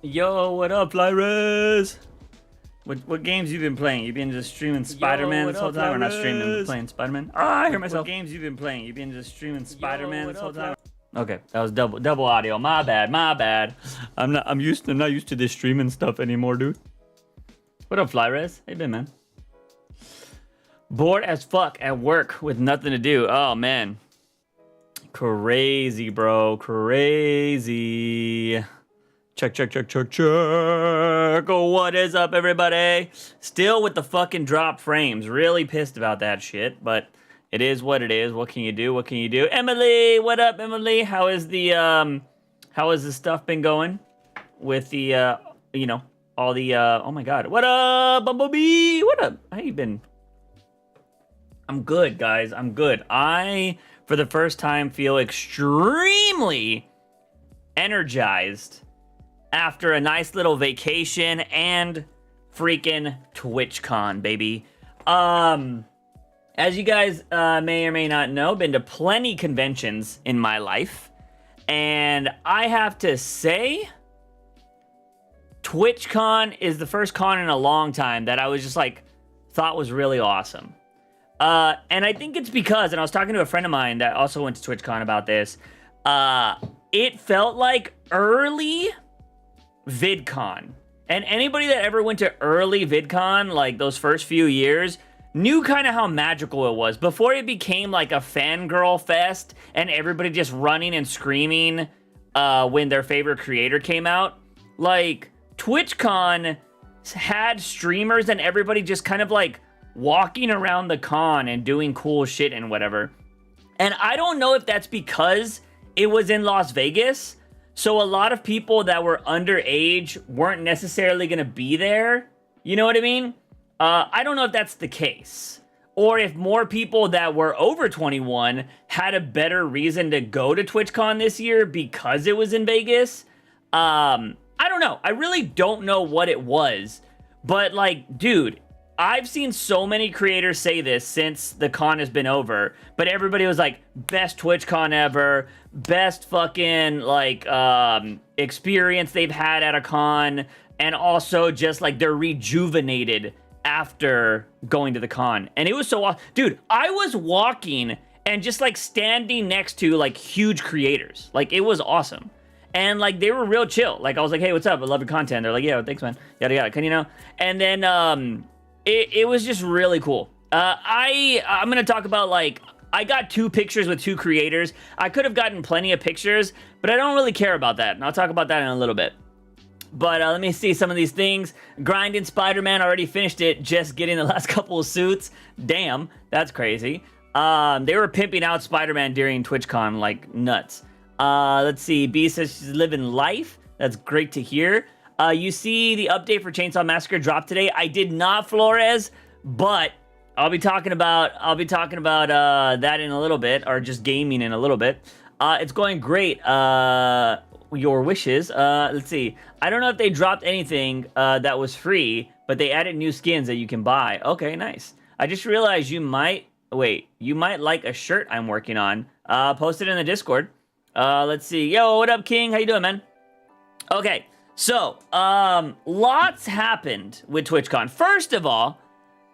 Yo, what up, Lyris? What games you been playing? You been just streaming Spider-Man this whole time? Or not streaming, but playing Spider-Man? Ah, I hear myself. What games you been playing? You been just streaming Spider-Man this whole time? Okay, that was double audio. My bad. I'm not used to this streaming stuff anymore, dude. What up, Flyrez? How you been, man? Bored as fuck at work with nothing to do. Oh man. Crazy, bro. Crazy. Check. Oh, what is up, everybody? Still with the fucking drop frames. Really pissed about that shit, but it is what it is. What can you do? Emily, what up, Emily? How is the stuff been going with the all the oh my god. What up, Bumblebee? What up? How you been? I'm good, guys. I'm good. I, for the first time, feel extremely energized after a nice little vacation and freaking TwitchCon, baby. As you guys may or may not know, been to plenty conventions in my life, and I have to say, TwitchCon is the first con in a long time that I was just like, thought was really awesome. And I think it's because, and I was talking to a friend of mine that also went to TwitchCon about this, it felt like early VidCon. And anybody that ever went to early VidCon, like those first few years, knew kind of how magical it was. Before it became like a fangirl fest and everybody just running and screaming when their favorite creator came out. Like, TwitchCon had streamers and everybody just kind of like walking around the con and doing cool shit and whatever. And I don't know if that's because it was in Las Vegas, so a lot of people that were underage weren't necessarily going to be there. You know what I mean? I don't know if that's the case. Or if more people that were over 21 had a better reason to go to TwitchCon this year because it was in Vegas. I don't know. I really don't know what it was. But, like, dude, I've seen so many creators say this since the con has been over, but everybody was like, best TwitchCon ever, best fucking, like, experience they've had at a con, and also just, like, they're rejuvenated after going to the con. And it was so awesome. Dude, I was walking and just, like, standing next to, like, huge creators. Like, it was awesome. And, like, they were real chill. Like, I was like, hey, what's up? I love your content. They're like, yeah, thanks, man. Yada, yada. Can you know? And then, It was just really cool. I'm going to talk about, like, I got 2 pictures with 2 creators. I could have gotten plenty of pictures, but I don't really care about that. And I'll talk about that in a little bit. But let me see some of these things. Grinding Spider-Man, already finished it, just getting the last couple of suits. Damn, that's crazy. They were pimping out Spider-Man during TwitchCon like nuts. Let's see, B says she's living life. That's great to hear. You see the update for Chainsaw Massacre dropped today. I did not, Flores, but I'll be talking about that in a little bit, or just gaming in a little bit. It's going great. Your wishes. Let's see. I don't know if they dropped anything that was free, but they added new skins that you can buy. Okay, nice. I just realized you might like a shirt I'm working on. Post it in the Discord. Let's see. Yo, what up, King? How you doing, man? Okay. So, lots happened with TwitchCon. First of all,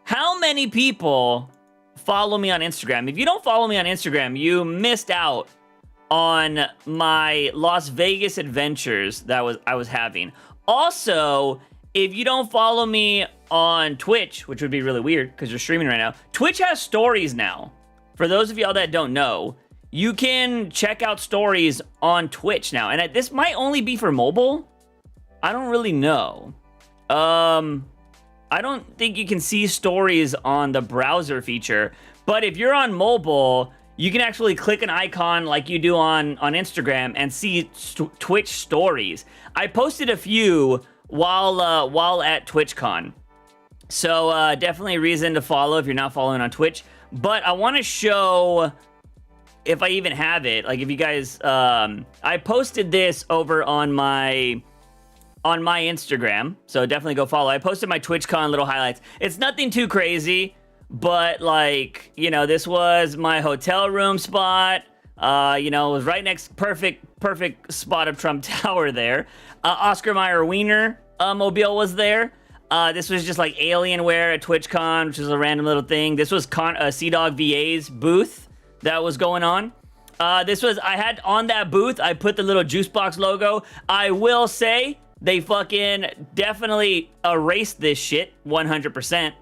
how many people follow me on Instagram? If you don't follow me on Instagram, you missed out on my Las Vegas adventures that I was having. Also, if you don't follow me on Twitch, which would be really weird because you're streaming right now, Twitch has stories now. For those of y'all that don't know, you can check out stories on Twitch now. And this might only be for mobile. I don't really know. I don't think you can see stories on the browser feature, but if you're on mobile, you can actually click an icon like you do on Instagram and see Twitch stories. I posted a few while at TwitchCon. So definitely a reason to follow if you're not following on Twitch. But I want to show, if I even have it, like if you guys, I posted this over on my Instagram, so definitely go follow. I posted my TwitchCon little highlights. It's nothing too crazy, but like, you know, this was my hotel room spot. You know, it was right next, perfect perfect spot of Trump Tower there. Oscar Mayer Wiener mobile was there. This was just like Alienware at TwitchCon, which is a random little thing. This was CDawg VA's booth that was going on. I had on that booth, I put the little Juicebox logo. I will say, they fucking definitely erased this shit, 100%.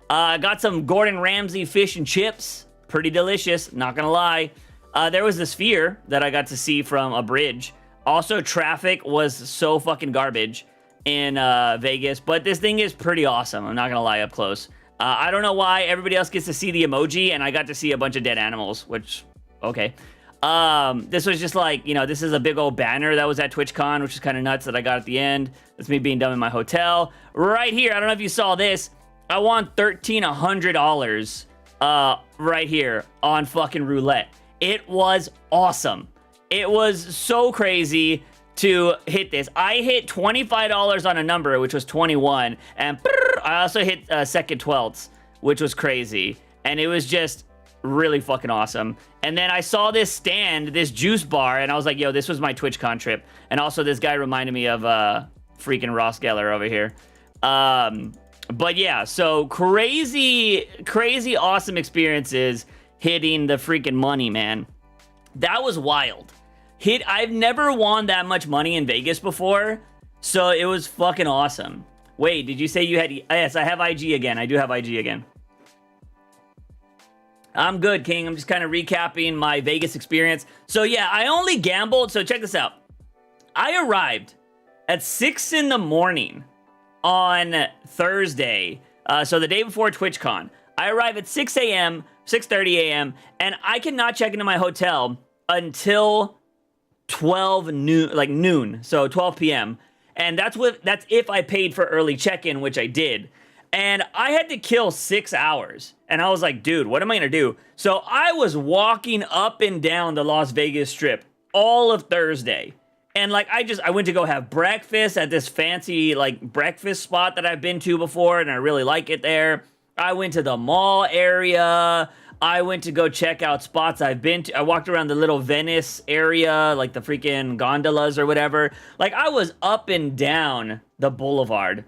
Got some Gordon Ramsay fish and chips. Pretty delicious, not gonna lie. There was the Sphere that I got to see from a bridge. Also, traffic was so fucking garbage in Vegas, but this thing is pretty awesome. I'm not gonna lie, up close. I don't know why everybody else gets to see the emoji and I got to see a bunch of dead animals, which, okay. This was just like, you know, this is a big old banner that was at TwitchCon, which is kind of nuts that I got at the end. That's me being done in my hotel. Right here, I don't know if you saw this. I won $1,300 right here on fucking roulette. It was awesome. It was so crazy to hit this. I hit $25 on a number, which was 21, and I also hit second 12ths, which was crazy, and it was just really fucking awesome. And then I saw this stand, this juice bar, and I was like, yo, this was my TwitchCon trip. And also this guy reminded me of freaking Ross Geller over here. But yeah, so crazy awesome experiences hitting the freaking money, man. That was wild. I've never won that much money in Vegas before, so it was fucking awesome. Wait, did you say you had... Yes, I have IG again. I do have IG again. I'm good, King. I'm just kind of recapping my Vegas experience. So yeah, I only gambled... So check this out. I arrived at 6 in the morning on Thursday, so the day before TwitchCon. I arrived at 6 a.m., 6:30 a.m., and I cannot check into my hotel until 12 noon, like noon, so 12 p.m. And that's if I paid for early check-in, which I did. And I had to kill 6 hours. And I was like, dude, what am I gonna do? So I was walking up and down the Las Vegas Strip all of Thursday. And like, I went to go have breakfast at this fancy like breakfast spot that I've been to before, and I really like it there. I went to the mall area. I went to go check out spots I've been to. I walked around the little Venice area, like the freaking gondolas or whatever. Like, I was up and down the boulevard.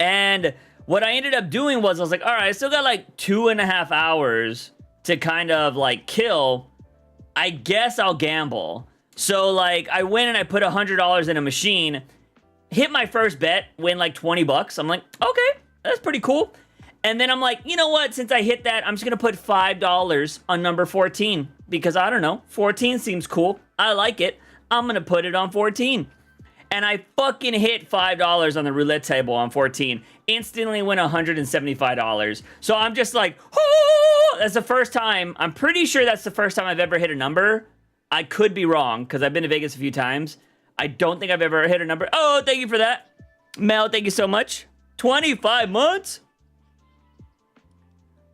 And what I ended up doing was, I was like, all right, I still got like 2.5 hours to kind of like kill. I guess I'll gamble. So like, I went and I put $100 in a machine, hit my first bet, win like 20 bucks. I'm like, okay, that's pretty cool. And then I'm like, you know what? Since I hit that, I'm just going to put $5 on number 14. Because, I don't know, 14 seems cool. I like it. I'm going to put it on 14. And I fucking hit $5 on the roulette table on 14. Instantly win $175. So I'm just like, oh! That's the first time. I'm pretty sure that's the first time I've ever hit a number. I could be wrong, because I've been to Vegas a few times. I don't think I've ever hit a number. Oh, thank you for that. Mel, thank you so much. 25 months?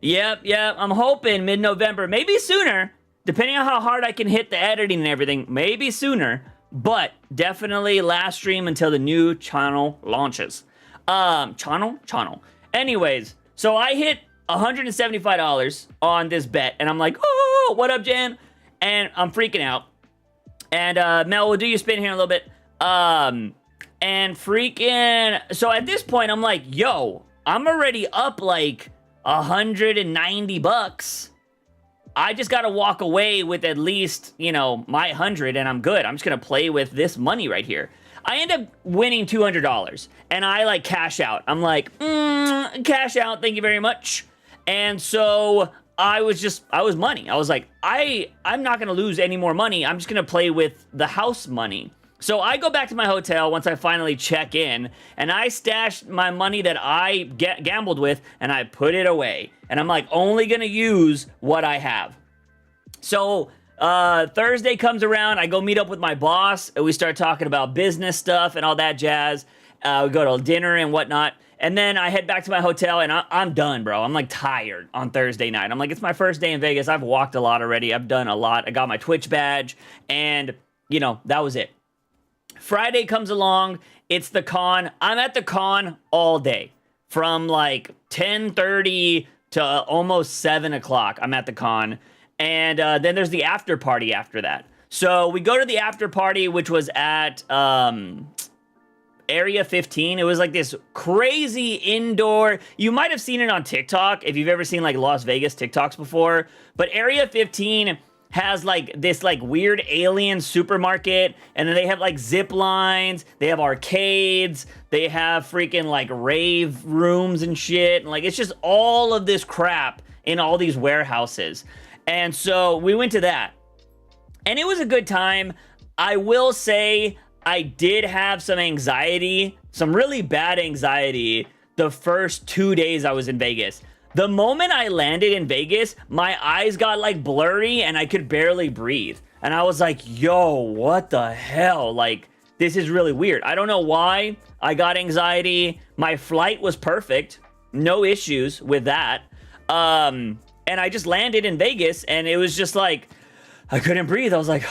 Yep, I'm hoping mid-November, maybe sooner, depending on how hard I can hit the editing and everything, maybe sooner, but definitely last stream until the new channel launches. Channel? Anyways, so I hit $175 on this bet, and I'm like, oh, what up, Jan? And I'm freaking out. And Mel, we'll do your spin here in a little bit. And freaking, so at this point, I'm like, yo, I'm already up like 190 bucks. I just gotta walk away with at least, you know, my 100 and I'm good. I'm just gonna play with this money right here. I end up winning $200 and I like cash out. I'm like, cash out, thank you very much. And so I was money. I was like, I'm not gonna lose any more money. I'm just gonna play with the house money. So I go back to my hotel once I finally check in, and I stashed my money that I gambled with, and I put it away. And I'm like, only gonna use what I have. So Thursday comes around, I go meet up with my boss, and we start talking about business stuff and all that jazz. We go to dinner and whatnot. And then I head back to my hotel, and I'm done, bro. I'm, like, tired on Thursday night. I'm like, it's my first day in Vegas. I've walked a lot already. I've done a lot. I got my Twitch badge, and, you know, that was it. Friday comes along. It's the con. I'm at the con all day. From, like, 10:30 to almost 7 o'clock. I'm at the con. And then there's the after party after that. So we go to the after party, which was at Area 15. It was like this crazy indoor. You might have seen it on TikTok if you've ever seen like Las Vegas TikToks before. But Area 15 has like this like weird alien supermarket, and then they have like zip lines, they have arcades, they have freaking like rave rooms and shit. And like it's just all of this crap in all these warehouses. And so we went to that. And it was a good time. I will say I did have some anxiety, some really bad anxiety the first 2 days I was in Vegas. The moment I landed in Vegas, my eyes got like blurry and I could barely breathe. And I was like, yo, what the hell? Like, this is really weird. I don't know why I got anxiety. My flight was perfect. No issues with that. And I just landed in Vegas and it was just like, I couldn't breathe. I was like,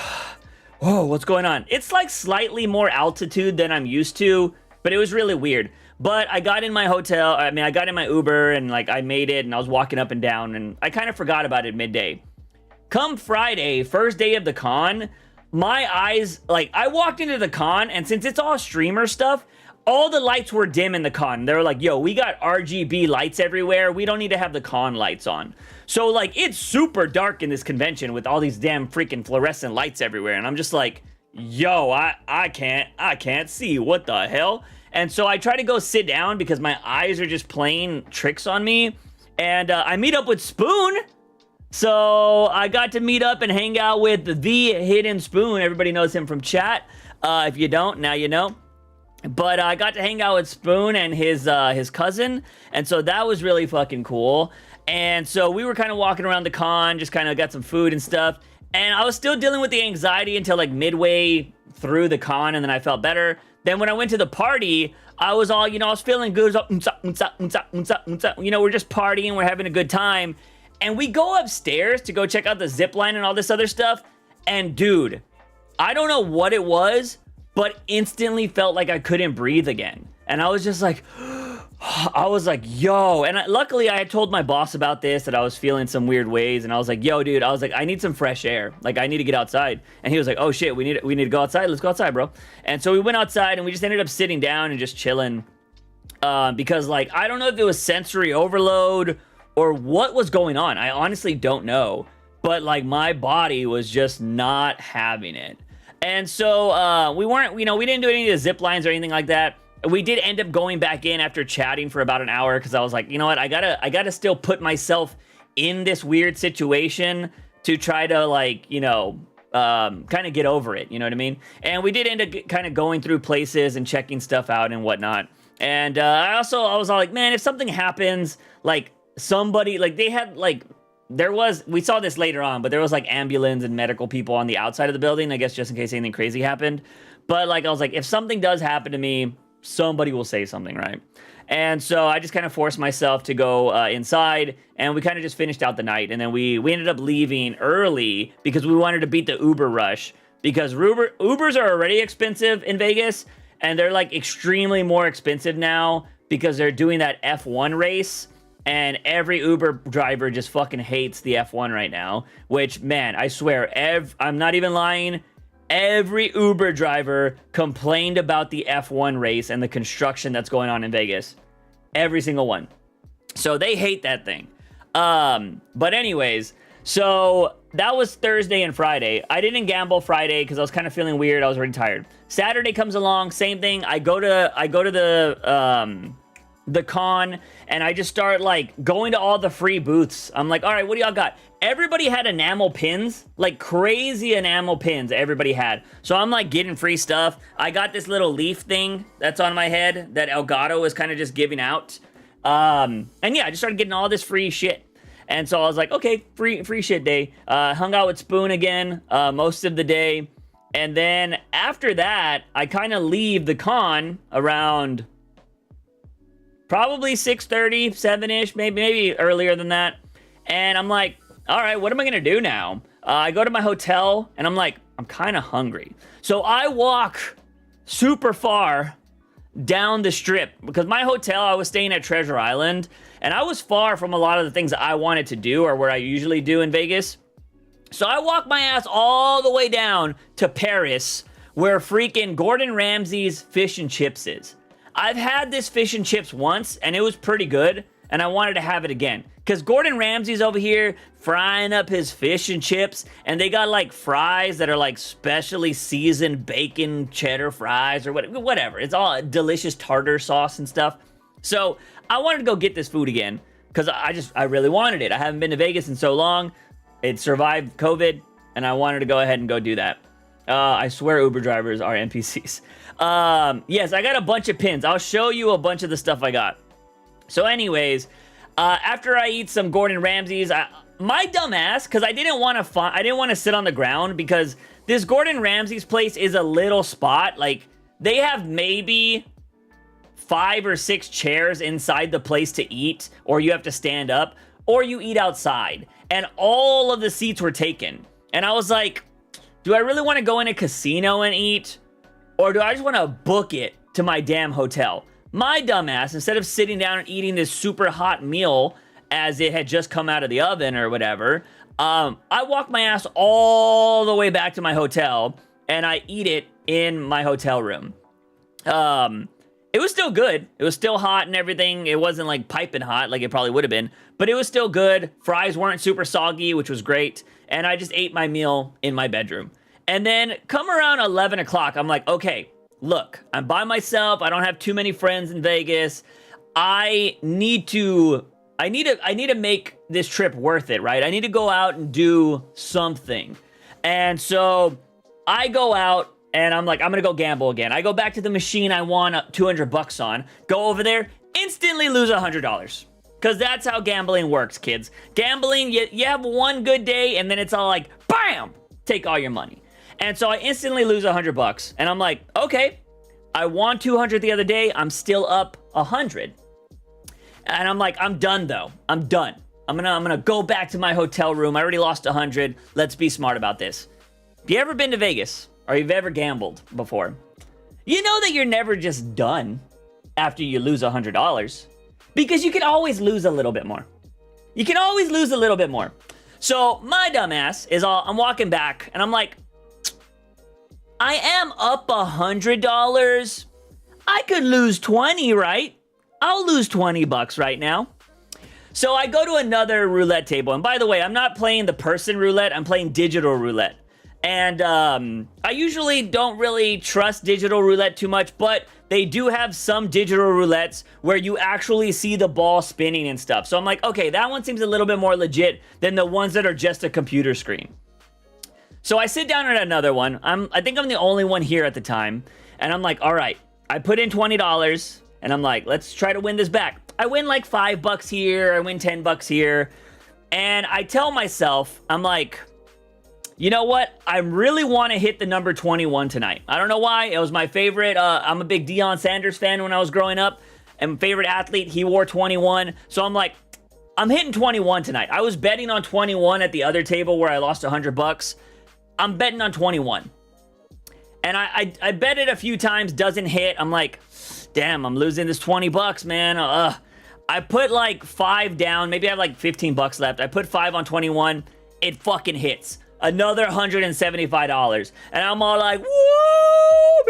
whoa, what's going on? It's like slightly more altitude than I'm used to, but it was really weird. But I got in my hotel, I got in my Uber and like I made it and I was walking up and down and I kind of forgot about it midday. Come Friday, first day of the con, my eyes, like I walked into the con and since it's all streamer stuff, all the lights were dim in the con. They were like, yo, we got RGB lights everywhere. We don't need to have the con lights on. So like it's super dark in this convention with all these damn freaking fluorescent lights everywhere. And I'm just like, yo, I can't see. What the hell? And so I try to go sit down because my eyes are just playing tricks on me. And I meet up with Spoon. So I got to meet up and hang out with the Hidden Spoon. Everybody knows him from chat. If you don't, now you know. But I got to hang out with Spoon and his cousin, and so that was really fucking cool. And so we were kind of walking around the con, just kind of got some food and stuff. And I was still dealing with the anxiety until like midway through the con, and then I felt better. Then when I went to the party, I was all, I was feeling good. We're just partying, we're having a good time. And we go upstairs to go check out the zip line and all this other stuff. And dude, I don't know what it was, but instantly felt like I couldn't breathe again. And I was just like, yo. And luckily I had told my boss about this, that I was feeling some weird ways. And I was like, yo, dude, I need some fresh air. Like, I need to get outside. And he was like, oh shit, we need to go outside. Let's go outside, bro. And so we went outside and we just ended up sitting down and just chilling. Because like, I don't know if it was sensory overload or what was going on. I honestly don't know. But like, my body was just not having it. And so we didn't do any of the zip lines or anything like that. We did end up going back in after chatting for about an hour because I was like, you know what, I gotta still put myself in this weird situation to try to like, kind of get over it. You know what I mean? And we did end up kind of going through places and checking stuff out and whatnot. And I was all like, man, if something happens, like somebody, like they had like. We saw this later on, but there was like ambulance and medical people on the outside of the building, I guess just in case anything crazy happened. But like, I was like, if something does happen to me, somebody will say something, right? And so I just kind of forced myself to go inside, and we kind of just finished out the night. And then we ended up leaving early because we wanted to beat the Uber rush, because Ubers are already expensive in Vegas, and they're like extremely more expensive now because they're doing that F1 race. And every Uber driver just fucking hates the F1 right now, which, man, I swear, I'm not even lying. Every Uber driver complained about the F1 race and the construction that's going on in Vegas. Every single one. So they hate that thing. But anyways, so that was Thursday and Friday. I didn't gamble Friday because I was kind of feeling weird. I was already tired. Saturday comes along, same thing. I go to the con, and I just start like going to all the free booths. I'm like, all right, what do y'all got? Everybody had enamel pins, like crazy enamel pins everybody had. So I'm like getting free stuff. I got this little leaf thing that's on my head that Elgato is kind of just giving out. And yeah, I just started getting all this free shit. And so I was like, okay, free shit day. Hung out with Spoon again most of the day. And then after that, I kind of leave the con around probably 6:30, 7-ish, maybe earlier than that. And I'm like, all right, what am I going to do now? I go to my hotel, and I'm like, I'm kind of hungry. So I walk super far down the strip, because my hotel, I was staying at Treasure Island, and I was far from a lot of the things that I wanted to do or where I usually do in Vegas. So I walked my ass all the way down to Paris, where freaking Gordon Ramsay's fish and chips is. I've had this fish and chips once, and it was pretty good, and I wanted to have it again. Because Gordon Ramsay's over here frying up his fish and chips, and they got like fries that are like specially seasoned bacon cheddar fries or whatever. It's all delicious tartar sauce and stuff. So I wanted to go get this food again because I really wanted it. I haven't been to Vegas in so long. It survived COVID, and I wanted to go ahead and go do that. I swear Uber drivers are NPCs. Yes, I got a bunch of pins. I'll show you a bunch of the stuff I got. So anyways, after I eat some Gordon Ramsay's, my dumb ass, because I didn't want to sit on the ground because this Gordon Ramsay's place is a little spot. Like, they have maybe 5 or 6 chairs inside the place to eat, or you have to stand up, or you eat outside. And all of the seats were taken. And I was like, do I really want to go in a casino and eat? Or do I just want to book it to my damn hotel? My dumbass, instead of sitting down and eating this super hot meal as it had just come out of the oven or whatever, I walked my ass all the way back to my hotel and I eat it in my hotel room. It was still good. It was still hot and everything. It wasn't like piping hot like it probably would have been, but it was still good. Fries weren't super soggy, which was great. And I just ate my meal in my bedroom. And then come around 11 o'clock, I'm like, okay, look, I'm by myself. I don't have too many friends in Vegas. I need to make this trip worth it, right? I need to go out and do something. And so I go out and I'm like, I'm gonna go gamble again. I go back to the machine I won $200 on, go over there, instantly lose $100. Because that's how gambling works, kids. Gambling, you have one good day and then it's all like, bam, take all your money. And so I instantly lose $100. And I'm like, okay, I won 200 the other day. I'm still up 100. And I'm like, I'm done though. I'm done. I'm gonna go back to my hotel room. I already lost 100. Let's be smart about this. Have you ever been to Vegas? Or you've ever gambled before? You know that you're never just done after you lose $100. Because you can always lose a little bit more. You can always lose a little bit more. So my dumbass is I'm walking back and I'm like, I am up $100. I could lose 20, right? I'll lose $20 right now. So I go to another roulette table. And by the way, I'm not playing the person roulette. I'm playing digital roulette. And I usually don't really trust digital roulette too much, but they do have some digital roulettes where you actually see the ball spinning and stuff. So I'm like, okay, that one seems a little bit more legit than the ones that are just a computer screen. So I sit down at another one. I think I'm the only one here at the time. And I'm like, all right, I put in $20 and I'm like, let's try to win this back. I win like $5 here. I win $10 here. And I tell myself, I'm like, you know what? I really want to hit the number 21 tonight. I don't know why. It was my favorite. I'm a big Deion Sanders fan when I was growing up. And my favorite athlete, he wore 21. So I'm like, I'm hitting 21 tonight. I was betting on 21 at the other table where I lost $100. I'm betting on 21. And I bet it a few times, doesn't hit. I'm like, damn, I'm losing this $20, man. I put like 5 down. Maybe I have like $15 left. I put 5 on 21. It fucking hits. Another $175. And I'm all like, whoa,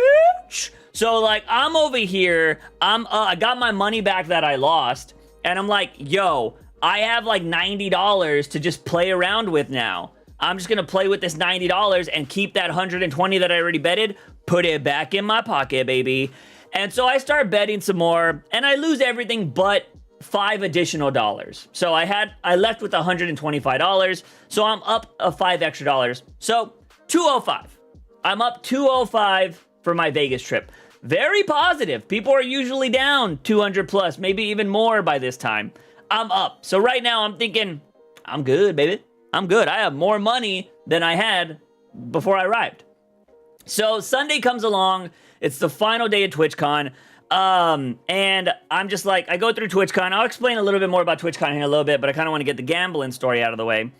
bitch. So like, I'm over here. I got my money back that I lost. And I'm like, yo, I have like $90 to just play around with now. I'm just going to play with this $90 and keep that $120 that I already betted, put it back in my pocket, baby. And so I start betting some more and I lose everything but $5 additional dollars. So I left with $125. So I'm up $5 extra. So $205. I'm up $205 for my Vegas trip. Very positive. People are usually down 200 plus, maybe even more by this time. I'm up. So right now I'm thinking, I'm good, baby. I'm good. I have more money than I had before I arrived. So Sunday comes along. It's the final day of TwitchCon. And I'm just like, I go through TwitchCon. I'll explain a little bit more about TwitchCon here in a little bit, but I kind of want to get the gambling story out of the way.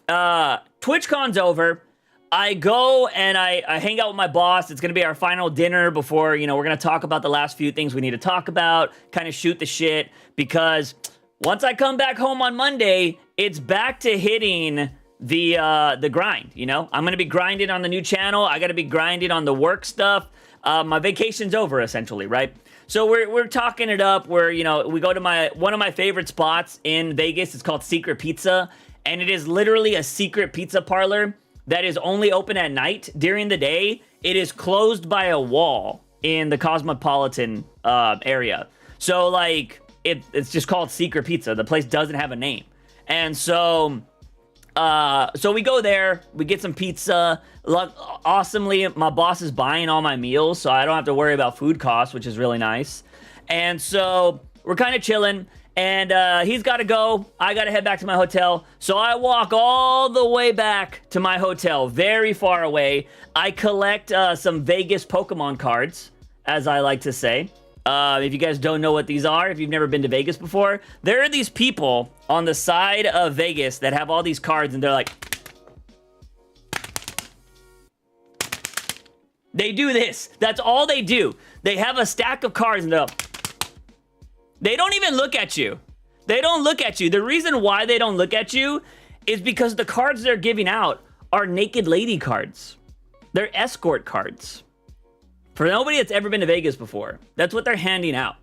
TwitchCon's over. I go and I hang out with my boss. It's going to be our final dinner before, we're going to talk about the last few things we need to talk about, kind of shoot the shit, because once I come back home on Monday, it's back to hitting the grind, you know? I'm gonna be grinding on the new channel. I gotta be grinding on the work stuff. My vacation's over, essentially, right? So we're talking it up. We go to one of my favorite spots in Vegas. It's called Secret Pizza, and it is literally a secret pizza parlor that is only open at night. During the day, it is closed by a wall in the Cosmopolitan area. So, like, it's just called Secret Pizza. The place doesn't have a name. And so we go there, we get some pizza. Awesomely, my boss is buying all my meals, so I don't have to worry about food costs, which is really nice. And so we're kind of chilling, and he's got to go. I got to head back to my hotel. So I walk all the way back to my hotel, very far away. I collect some Vegas Pokemon cards, as I like to say. If you guys don't know what these are, if you've never been to Vegas before, there are these people on the side of Vegas that have all these cards, and they're like, they do this. That's all they do. They have a stack of cards, and they don't even look at you. They don't look at you. The reason why they don't look at you is because the cards they're giving out are naked lady cards. They're escort cards. For nobody that's ever been to Vegas before, that's what they're handing out.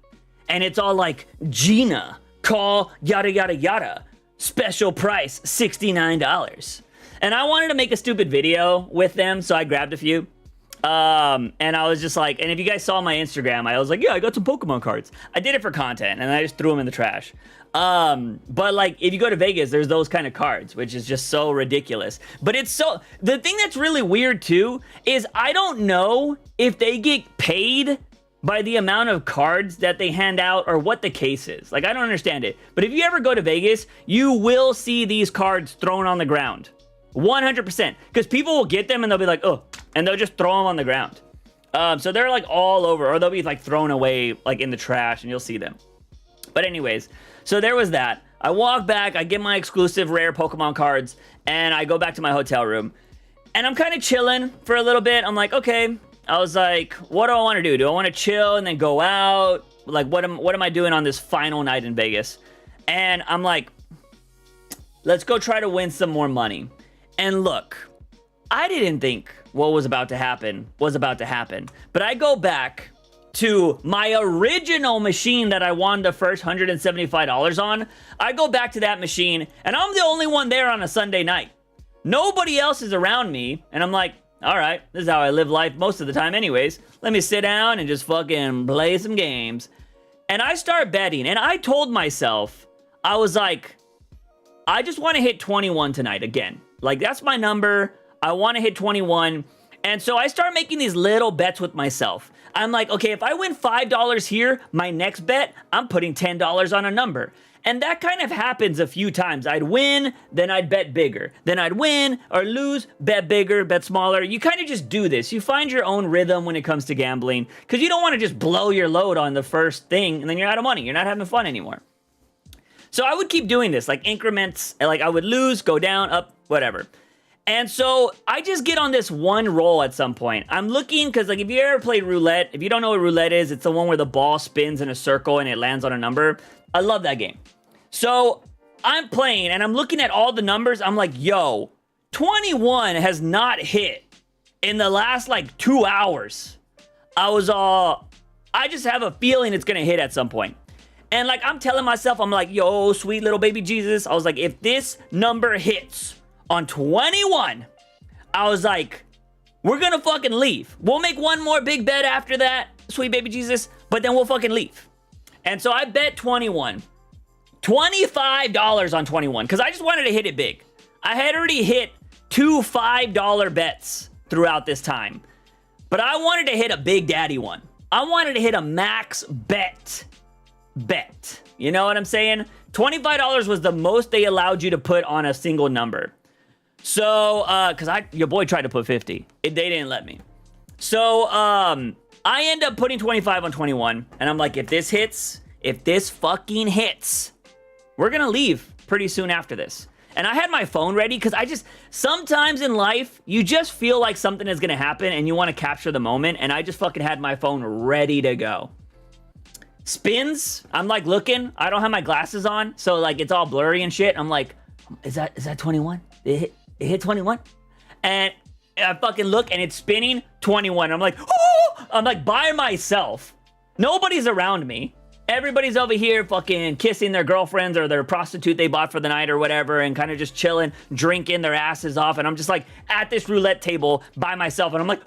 And it's all like, Gina, call yada yada yada. Special price, $69. And I wanted to make a stupid video with them, so I grabbed a few. And I was just like, and if you guys saw my Instagram, I was like, yeah, I got some Pokemon cards. I did it for content, and I just threw them in the trash. But like, if you go to Vegas, there's those kind of cards, which is just so ridiculous. But the thing that's really weird too, is I don't know if they get paid by the amount of cards that they hand out or what the case is. Like, I don't understand it. But if you ever go to Vegas, you will see these cards thrown on the ground. 100%. Because people will get them and they'll be like, oh, and they'll just throw them on the ground. So they're like all over, or they'll be like thrown away like in the trash, and you'll see them. But anyways, so there was that. I walk back, I get my exclusive rare Pokemon cards, and I go back to my hotel room. And I'm kind of chilling for a little bit. I'm like, okay. I was like, what do I want to do? Do I want to chill and then go out? Like, what am I doing on this final night in Vegas? And I'm like, let's go try to win some more money. And look, I didn't think what was about to happen. But I go back to my original machine that I won the first $175 on. I go back to that machine, and I'm the only one there on a Sunday night. Nobody else is around me, and I'm like, all right, this is how I live life most of the time anyways. Let me sit down and just fucking play some games. And I start betting, and I told myself, I was like, I just want to hit 21 tonight again. Like, that's my number. I want to hit 21. And so I start making these little bets with myself. I'm like, okay, if I win $5 here, my next bet, I'm putting $10 on a number. And that kind of happens a few times. I'd win, then I'd bet bigger. Then I'd win or lose, bet bigger, bet smaller. You kind of just do this. You find your own rhythm when it comes to gambling, because you don't want to just blow your load on the first thing and then you're out of money. You're not having fun anymore. So I would keep doing this, like increments. Like, I would lose, go down, up, whatever. And so I just get on this one roll at some point. I'm looking, because like, if you ever played roulette, if you don't know what roulette is, it's the one where the ball spins in a circle and it lands on a number. I love that game. So I'm playing and I'm looking at all the numbers. I'm like, yo, 21 has not hit in the last like 2 hours. I just have a feeling it's going to hit at some point. And like, I'm telling myself, I'm like, yo, sweet little baby Jesus. I was like, if this number hits on 21, I was like, we're going to fucking leave. We'll make one more big bet after that, sweet baby Jesus, but then we'll fucking leave. And so I bet 21. $25 on 21, because I just wanted to hit it big. I had already hit 2 $5 bets throughout this time, but I wanted to hit a big daddy one. I wanted to hit a max bet. You know what I'm saying? $25 was the most they allowed you to put on a single number. So, because your boy tried to put 50. They didn't let me. So, I end up putting 25 on 21, and I'm like, if this fucking hits, we're gonna leave pretty soon after this. And I had my phone ready, because sometimes in life, you just feel like something is gonna happen and you want to capture the moment, and I just fucking had my phone ready to go. Spins, I'm like looking, I don't have my glasses on, so like it's all blurry and shit. I'm like, is that 21? Did it hit? it hit 21. And I fucking look and it's spinning 21. I'm like, oh! I'm like by myself. Nobody's around me. Everybody's over here fucking kissing their girlfriends or their prostitute they bought for the night or whatever and kind of just chilling, drinking their asses off. And I'm just like at this roulette table by myself. And I'm like,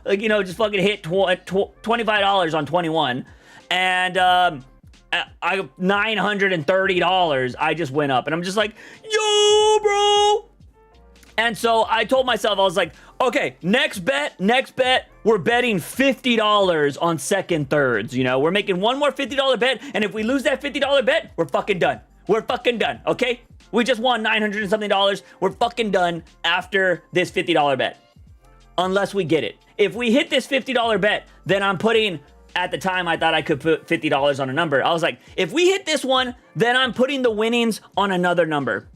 like, you know, just fucking hit $25 on 21. And I $930 I just went up. And I'm just like, yo, bro. And so I told myself, I was like, okay, next bet, we're betting $50 on second thirds, you know? We're making one more $50 bet, and if we lose that $50 bet, we're fucking done. We're fucking done, okay? We just won $900 and something. We're fucking done after this $50 bet. Unless we get it. If we hit this $50 bet, then I'm putting, at the time, I thought I could put $50 on a number. I was like, if we hit this one, then I'm putting the winnings on another number.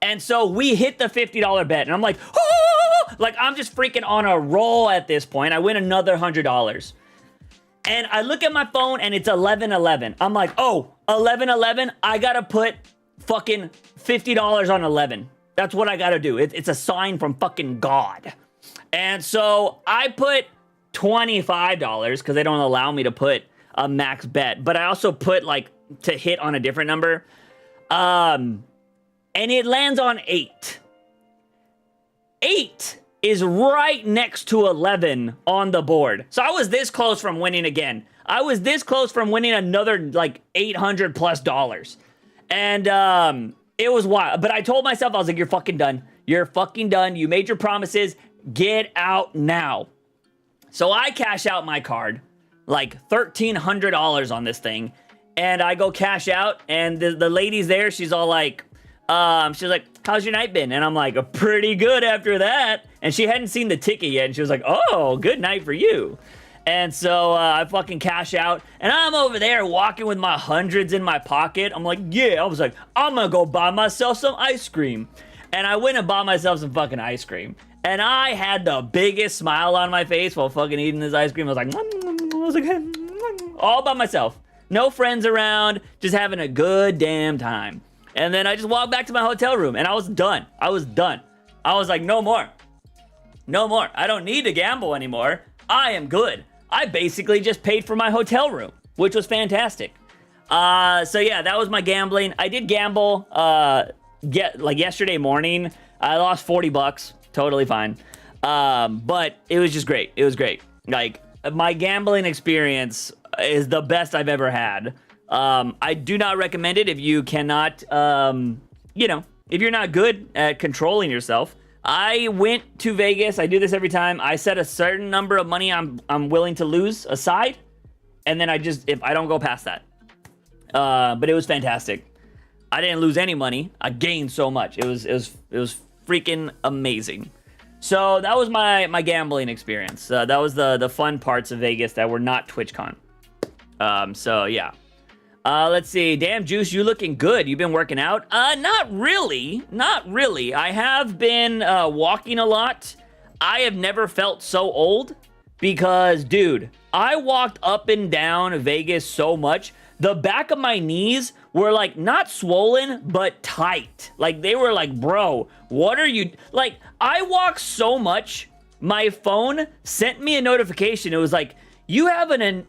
And so we hit the $50 bet, and I'm like, oh! Like I'm just freaking on a roll at this point. I win another $100. And I look at my phone, and it's 11:11. I'm like, oh, 11:11, I gotta put fucking $50 on 11. That's what I gotta do. It's a sign from fucking God. And so I put $25, because they don't allow me to put a max bet. But I also put, like, to hit on a different number. And it lands on 8. 8 is right next to 11 on the board. So I was this close from winning again. I was this close from winning another, like, $800 plus. And it was wild. But I told myself, I was like, you're fucking done. You're fucking done. You made your promises. Get out now. So I cash out my card, like $1,300 on this thing. And I go cash out, and the lady's there. She's all like, she's like, how's your night been? And I'm like, pretty good after that. And she hadn't seen the ticket yet. And she was like, oh, good night for you. And so I fucking cash out. And I'm over there walking with my hundreds in my pocket. I'm like, yeah. I was like, I'm going to go buy myself some ice cream. And I went and bought myself some fucking ice cream. And I had the biggest smile on my face while fucking eating this ice cream. I was like, all by myself. No friends around. Just having a good damn time. And then I just walked back to my hotel room, and I was done. I was done. I was like, no more. No more. I don't need to gamble anymore. I am good. I basically just paid for my hotel room, which was fantastic. So yeah, that was my gambling. I did gamble, like yesterday morning. I lost $40. Totally fine. But it was just great. It was great. Like, my gambling experience is the best I've ever had. I do not recommend it if you cannot, you know, if you're not good at controlling yourself. I went to Vegas. I do this every time. I set a certain number of money I'm willing to lose aside, and then if I don't go past that. But it was fantastic. I didn't lose any money. I gained so much. It was freaking amazing. So that was my gambling experience. That was the fun parts of Vegas that were not TwitchCon. So yeah. Let's see. Damn, Juice, you looking good. You've been working out? Not really. Not really. I have been walking a lot. I have never felt so old because, dude, I walked up and down Vegas so much. The back of my knees were, like, not swollen, but tight. Like, they were like, bro, what are you... Like, I walked so much, my phone sent me a notification. It was like, you have an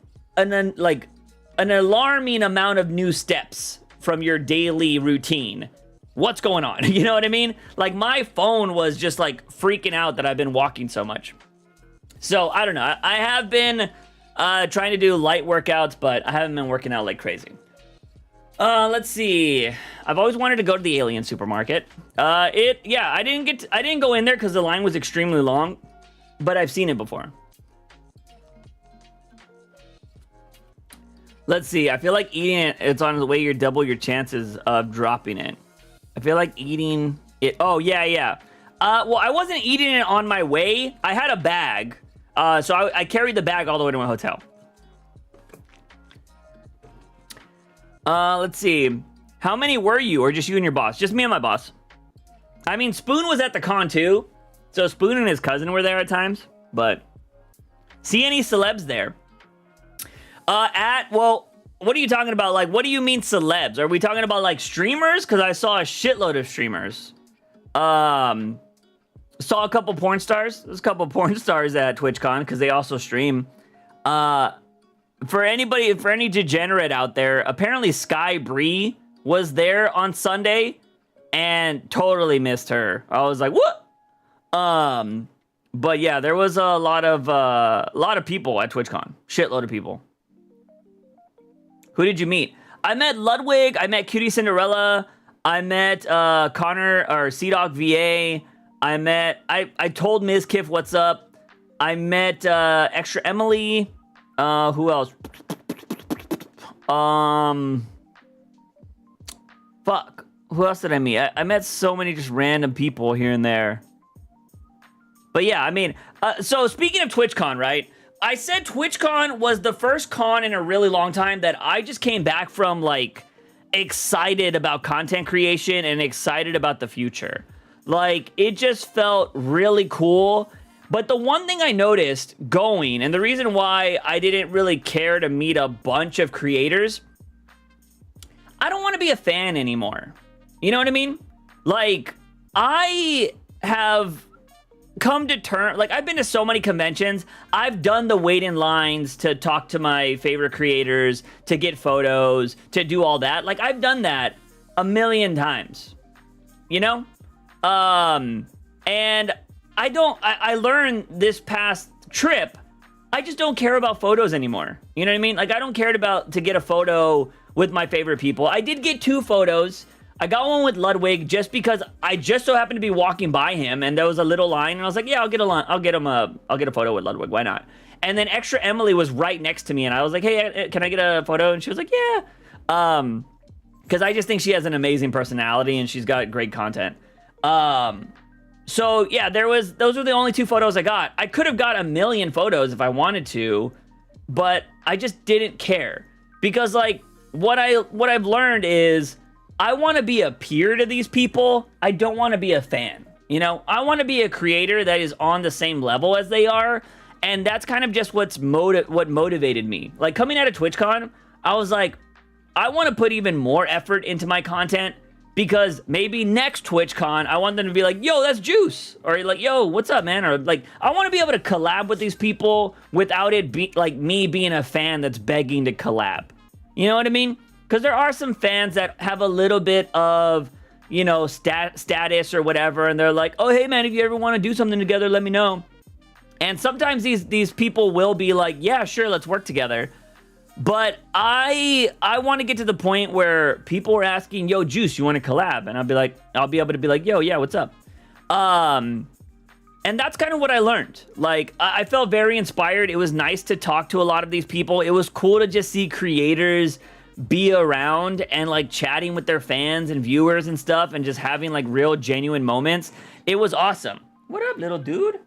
alarming amount of new steps from your daily routine. What's going on? You know what I mean? Like, my phone was just, like, freaking out that I've been walking so much. So, I don't know. I have been trying to do light workouts, but I haven't been working out like crazy. Let's see. I've always wanted to go to the Alien supermarket. I didn't go in there because the line was extremely long, but I've seen it before. Let's see. I feel like eating it, it's on the way you double your chances of dropping it. I feel like eating it. Oh, yeah. Well, I wasn't eating it on my way. I had a bag. So I carried the bag all the way to my hotel. Let's see. How many were you, or just you and your boss? Just me and my boss. I mean, Spoon was at the con too. So Spoon and his cousin were there at times. But see any celebs there? Well, what are you talking about? Like, what do you mean celebs? Are we talking about, like, streamers? Because I saw a shitload of streamers. Saw a couple porn stars. There's a couple porn stars at TwitchCon because they also stream. For any degenerate out there, apparently Sky Bree was there on Sunday and totally missed her. I was like, what? But yeah, there was a lot of people at TwitchCon. Shitload of people. Who did you meet? I met Ludwig. I met Cutie Cinderella. I met Connor or CDoc VA. I told Ms. Kiff what's up. I met Extra Emily. Who else? Fuck. Who else did I meet? I met so many just random people here and there. But yeah, I mean, so speaking of TwitchCon, right? I said TwitchCon was the first con in a really long time that I just came back from, like, excited about content creation and excited about the future. Like, it just felt really cool. But the one thing I noticed going, and the reason why I didn't really care to meet a bunch of creators, I don't want to be a fan anymore. You know what I mean? Like, I have come to terms, like, I've been to so many conventions. I've done the wait in lines to talk to my favorite creators, to get photos, to do all that. Like, I've done that a million times, you know? And I learned this past trip, I just don't care about photos anymore. You know what I mean? Like, I don't care to get a photo with my favorite people. I did get 2 photos. I got one with Ludwig just because I just so happened to be walking by him and there was a little line and I was like, yeah, I'll get a photo with Ludwig. Why not? And then Extra Emily was right next to me and I was like, hey, can I get a photo? And she was like, yeah. Because I just think she has an amazing personality and she's got great content. So yeah, those were the only 2 photos I got. I could have got a million photos if I wanted to, but I just didn't care because, like, what I've learned is I want to be a peer to these people. I don't want to be a fan. You know, I want to be a creator that is on the same level as they are, and that's kind of just what motivated me. Like, coming out of TwitchCon, I was like, I want to put even more effort into my content. Because maybe next TwitchCon, I want them to be like, yo, that's Juice. Or like, yo, what's up, man? Or like, I want to be able to collab with these people without it be like me being a fan that's begging to collab. You know what I mean? Because there are some fans that have a little bit of, you know, status or whatever. And they're like, oh, hey, man, if you ever want to do something together, let me know. And sometimes these people will be like, yeah, sure, let's work together. But I want to get to the point where people are asking, yo, Juice, you want to collab? And I'll be able to be like, yo, yeah, what's up? And that's kind of what I learned. Like, I felt very inspired. It was nice to talk to a lot of these people. It was cool to just see creators be around and, like, chatting with their fans and viewers and stuff and just having, like, real genuine moments. It was awesome. What up, little dude?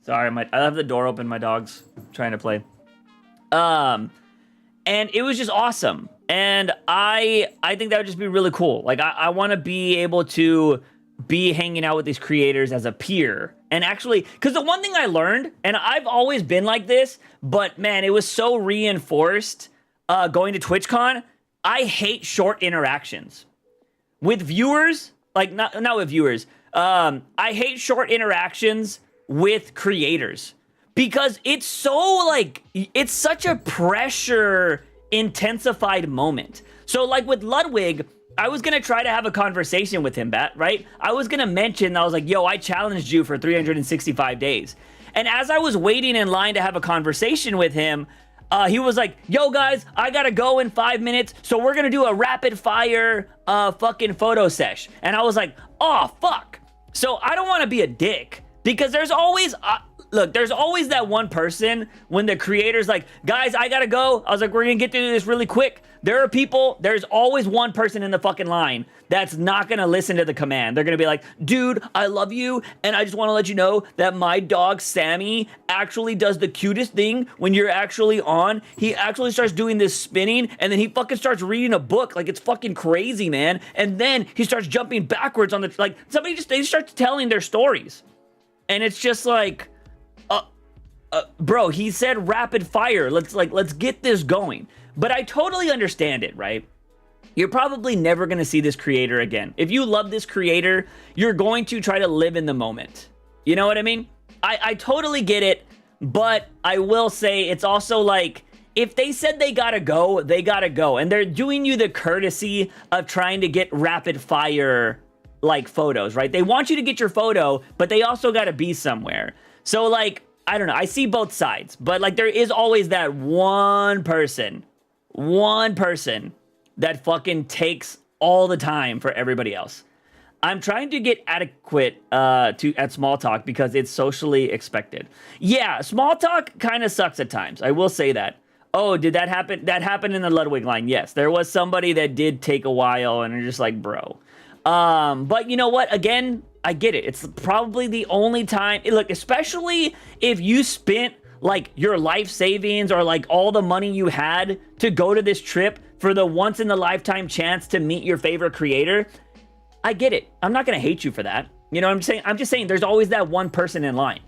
Sorry, I have the door open. My dog's trying to play. And it was just awesome. And I think that would just be really cool. Like, I want to be able to be hanging out with these creators as a peer. And actually, because the one thing I learned, and I've always been like this, but man, it was so reinforced going to TwitchCon, I hate short interactions. With viewers, like, not with viewers, I hate short interactions with creators. Because it's so, like, it's such a pressure intensified moment. So, like, with Ludwig, I was going to try to have a conversation with him, right? I was going to mention, I was like, yo, I challenged you for 365 days. And as I was waiting in line to have a conversation with him, he was like, yo, guys, I got to go in 5 minutes. So we're going to do a rapid fire fucking photo sesh. And I was like, oh, fuck. So I don't want to be a dick. Because there's always, there's always that one person when the creator's like, guys, I gotta go. I was like, we're gonna get through this really quick. There's always one person in the fucking line that's not gonna listen to the command. They're gonna be like, dude, I love you, and I just wanna let you know that my dog, Sammy, actually does the cutest thing when you're actually on. He actually starts doing this spinning, and then he fucking starts reading a book. Like, it's fucking crazy, man. And then he starts jumping backwards on the, like, they start telling their stories. And it's just like, bro, he said rapid fire. Let's get this going. But I totally understand it, right? you're probably never going to see this creator again. If you love this creator, you're going to try to live in the moment. You know what I mean? I totally get it, but I will say it's also like, if they said they gotta go, they gotta go. And they're doing you the courtesy of trying to get rapid fire, like, photos, right? They want you to get your photo, but they also gotta be somewhere. So, like, I don't know. I see both sides, but, like, there is always that one person that fucking takes all the time for everybody else. I'm trying to get adequate at small talk because it's socially expected. Yeah, small talk kind of sucks at times. I will say that. Oh, did that happen? That happened in the Ludwig line. Yes, there was somebody that did take a while, and you're just like, bro. But you know what? Again, I get it. It's probably the only time. Look, especially if you spent like your life savings or like all the money you had to go to this trip for the once in a lifetime chance to meet your favorite creator. I get it. I'm not going to hate you for that. You know what I'm saying? I'm just saying there's always that one person in line.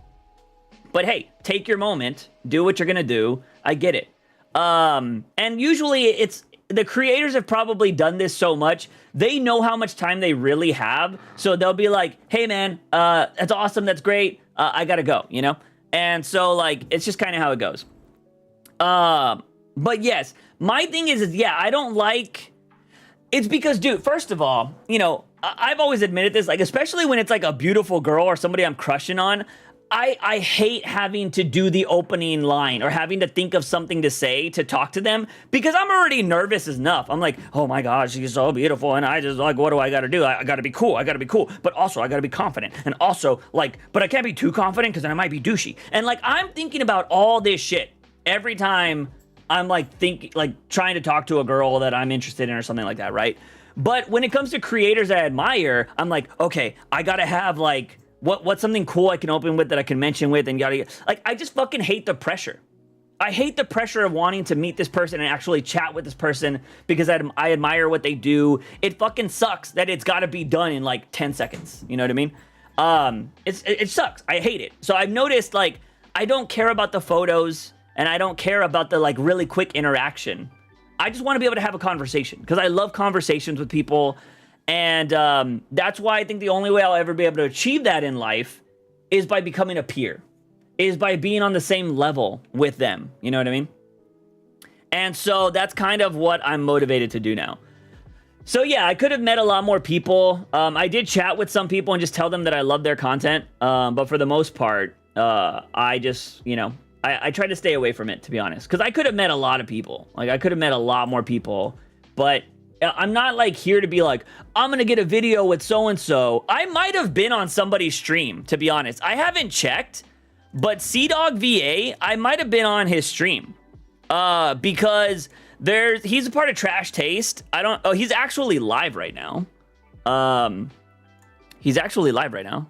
But hey, take your moment. Do what you're going to do. I get it. And usually it's the creators have probably done this so much. They know how much time they really have. So they'll be like, hey, man, that's awesome. That's great. I got to go, you know? And so, like, it's just kind of how it goes. But yes, my thing is, yeah, I don't like... It's because, dude, first of all, you know, I've always admitted this, like, especially when it's like a beautiful girl or somebody I'm crushing on, I hate having to do the opening line or having to think of something to say to talk to them because I'm already nervous enough. I'm like, oh my God, she's so beautiful. And I just like, what do I got to do? I got to be cool. I got to be cool. But also I got to be confident. And also like, but I can't be too confident because then I might be douchey. And like, I'm thinking about all this shit every time I'm like trying to talk to a girl that I'm interested in or something like that. Right. But when it comes to creators I admire, I'm like, okay, I got to have like, what's something cool I can open with that I can mention with and yada yada. Like, I just fucking hate the pressure. I hate the pressure of wanting to meet this person and actually chat with this person because I admire what they do. It fucking sucks that it's got to be done in like 10 seconds. You know what I mean? It sucks. I hate it. So I've noticed like I don't care about the photos and I don't care about the like really quick interaction. I just want to be able to have a conversation because I love conversations with people. And that's why I think the only way I'll ever be able to achieve that in life is by becoming a peer, is by being on the same level with them. You know what I mean? And so that's kind of what I'm motivated to do now. So yeah, I could have met a lot more people. I did chat with some people and just tell them that I love their content. But for the most part, I just, you know, I try to stay away from it, to be honest. Because I could have met a lot of people. Like, I could have met a lot more people. But I'm not like here to be like, I'm gonna get a video with so-and-so. I might have been on somebody's stream, to be honest. I haven't checked, but CDawg VA, I might have been on his stream. Because he's a part of Trash Taste. He's actually live right now. He's actually live right now.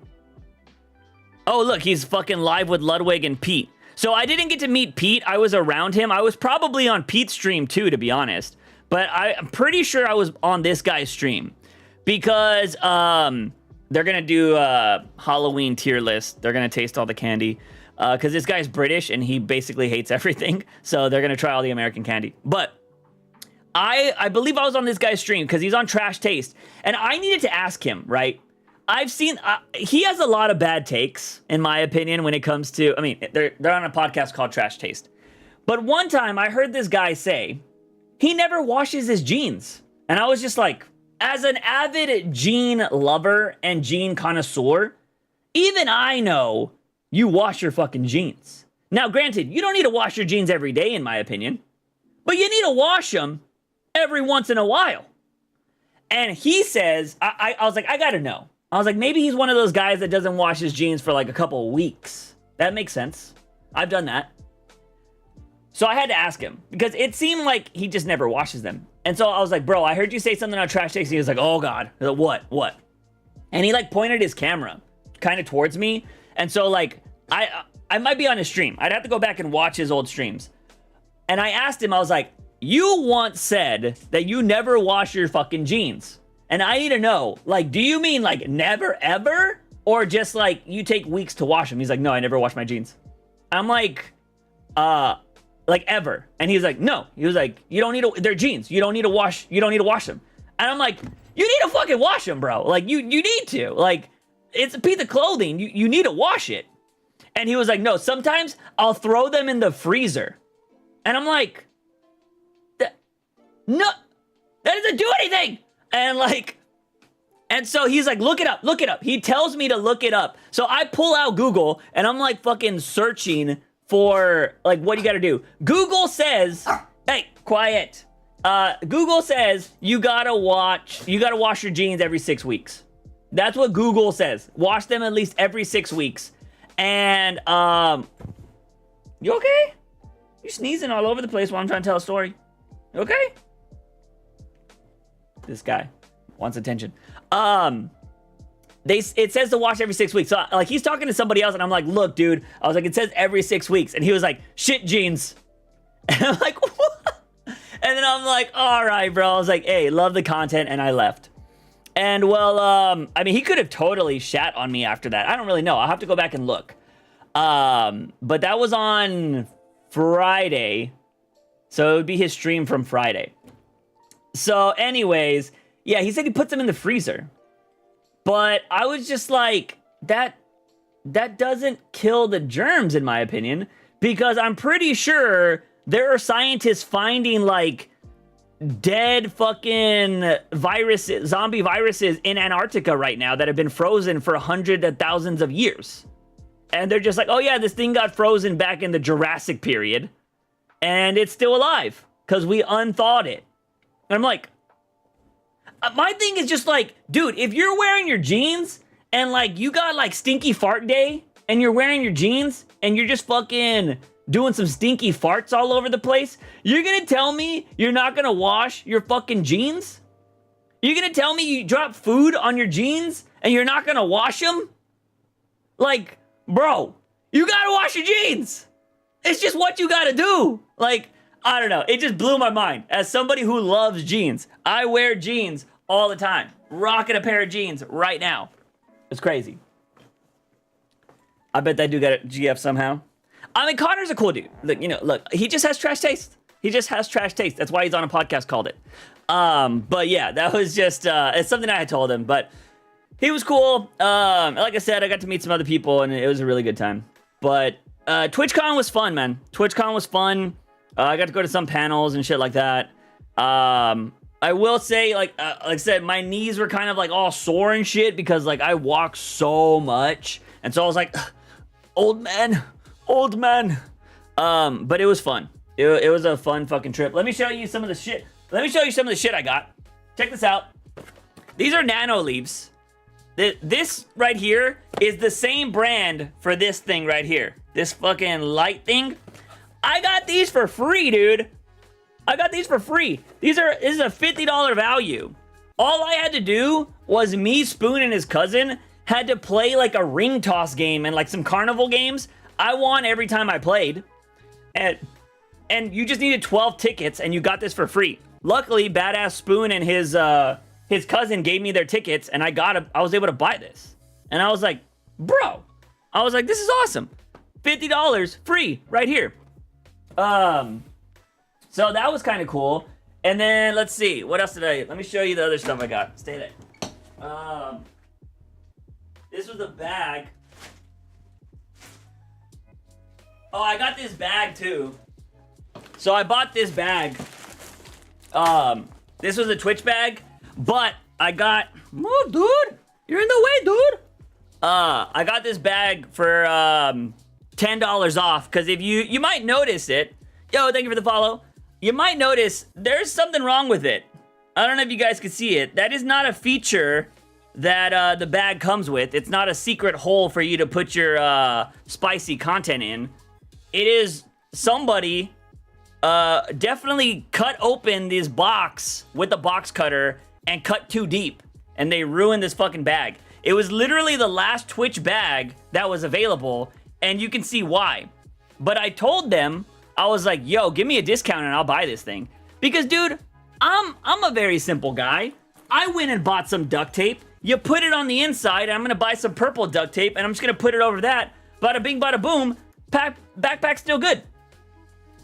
Oh, look, he's fucking live with Ludwig and Pete. So I didn't get to meet Pete. I was around him. I was probably on Pete's stream too, to be honest. But I'm pretty sure I was on this guy's stream because they're going to do a Halloween tier list. They're going to taste all the candy because this guy's British and he basically hates everything. So they're going to try all the American candy. But I believe I was on this guy's stream because he's on Trash Taste. And I needed to ask him, right? I've seen, he has a lot of bad takes, in my opinion, when it comes to, I mean, they're on a podcast called Trash Taste. But one time I heard this guy say, he never washes his jeans. And I was just like, as an avid jean lover and jean connoisseur, even I know you wash your fucking jeans. Now, granted, you don't need to wash your jeans every day, in my opinion, but you need to wash them every once in a while. And he says, I was like, I gotta know. I was like, maybe he's one of those guys that doesn't wash his jeans for like a couple of weeks. That makes sense. I've done that. So I had to ask him because it seemed like he just never washes them. And so I was like, bro, I heard you say something on Trash Taste. He was like, oh God, what? And he like pointed his camera kind of towards me. And so like, I might be on his stream. I'd have to go back and watch his old streams. And I asked him, I was like, you once said that you never wash your fucking jeans. And I need to know, like, do you mean like never ever? Or just like you take weeks to wash them? He's like, no, I never wash my jeans. I'm like, like ever. And he's like, no. He was like, you don't need to, they're jeans. You don't need to wash them. And I'm like, you need to fucking wash them, bro. Like, you need to. Like, it's a piece of clothing. You need to wash it. And he was like, no, sometimes I'll throw them in the freezer. And I'm like, no, that doesn't do anything. And so he's like, look it up. He tells me to look it up. So I pull out Google and I'm like fucking searching for like what you gotta do. Google says, hey, quiet. Google says you gotta wash your jeans every 6 weeks. That's what Google says. Wash them at least every 6 weeks. And you okay? You sneezing all over the place while I'm trying to tell a story. You okay? This guy wants attention. It says to wash every 6 weeks. So like he's talking to somebody else and I'm like, look, dude. I was like, it says every 6 weeks. And he was like, shit jeans. And I'm like, what? And then I'm like, all right, bro. I was like, hey, love the content. And I left. And well, I mean, he could have totally shat on me after that. I don't really know. I'll have to go back and look. But that was on Friday. So it would be his stream from Friday. So anyways, yeah, he said he puts them in the freezer. But I was just like, that doesn't kill the germs, in my opinion. Because I'm pretty sure there are scientists finding, like, dead fucking viruses, zombie viruses in Antarctica right now that have been frozen for hundreds of thousands of years. And they're just like, oh yeah, this thing got frozen back in the Jurassic period. And it's still alive. Because we unthawed it. And I'm like, my thing is just like, dude, if you're wearing your jeans and like you got like stinky fart day and you're wearing your jeans and you're just fucking doing some stinky farts all over the place, you're gonna tell me you're not gonna wash your fucking jeans? You're gonna tell me you drop food on your jeans and you're not gonna wash them? Like, bro, you gotta wash your jeans. It's just what you gotta do. Like, I don't know. It just blew my mind. As somebody who loves jeans, I wear jeans all the time. Rocking a pair of jeans right now. It's crazy. I bet that dude got a GF somehow. I mean, Connor's a cool dude. Look, look, he just has trash taste. He just has trash taste. That's why he's on a podcast called it. But yeah, that was just, it's something I had told him, but he was cool. Like I said, I got to meet some other people and it was a really good time. But, TwitchCon was fun, man. TwitchCon was fun. I got to go to some panels and shit like that. I will say, like I said, my knees were kind of like all sore and shit because like I walk so much. And so I was like, old man. But it was fun. It was a fun fucking trip. Let me show you some of the shit. I got. Check this out. These are Nano Leafs. This right here is the same brand for this thing right here. This fucking light thing. I got these for free, dude. I got these for free. This is a $50 value. All I had to do was me, Spoon, and his cousin had to play like a ring toss game and like some carnival games. I won every time I played. And you just needed 12 tickets and you got this for free. Luckily, Badass Spoon and his cousin gave me their tickets and I was able to buy this. And I was like, bro. I was like, this is awesome. $50 free right here. So that was kind of cool. And then let's see, what else let me show you the other stuff I got. Stay there. This was a bag. Oh, I got this bag too. So I bought this bag. This was a Twitch bag, but I got, oh, dude, you're in the way, dude. I got this bag for, $10 off. Cause if you might notice it. Yo, thank you for the follow. You might notice there's something wrong with it. I don't know if you guys can see it. That is not a feature that the bag comes with. It's not a secret hole for you to put your spicy content in. It is somebody definitely cut open this box with the box cutter and cut too deep. And they ruined this fucking bag. It was literally the last Twitch bag that was available. And you can see why. But I told them, I was like, yo, give me a discount and I'll buy this thing. Because, dude, I'm a very simple guy. I went and bought some duct tape. You put it on the inside, and I'm going to buy some purple duct tape, and I'm just going to put it over that. Bada bing, bada boom. Backpack's still good.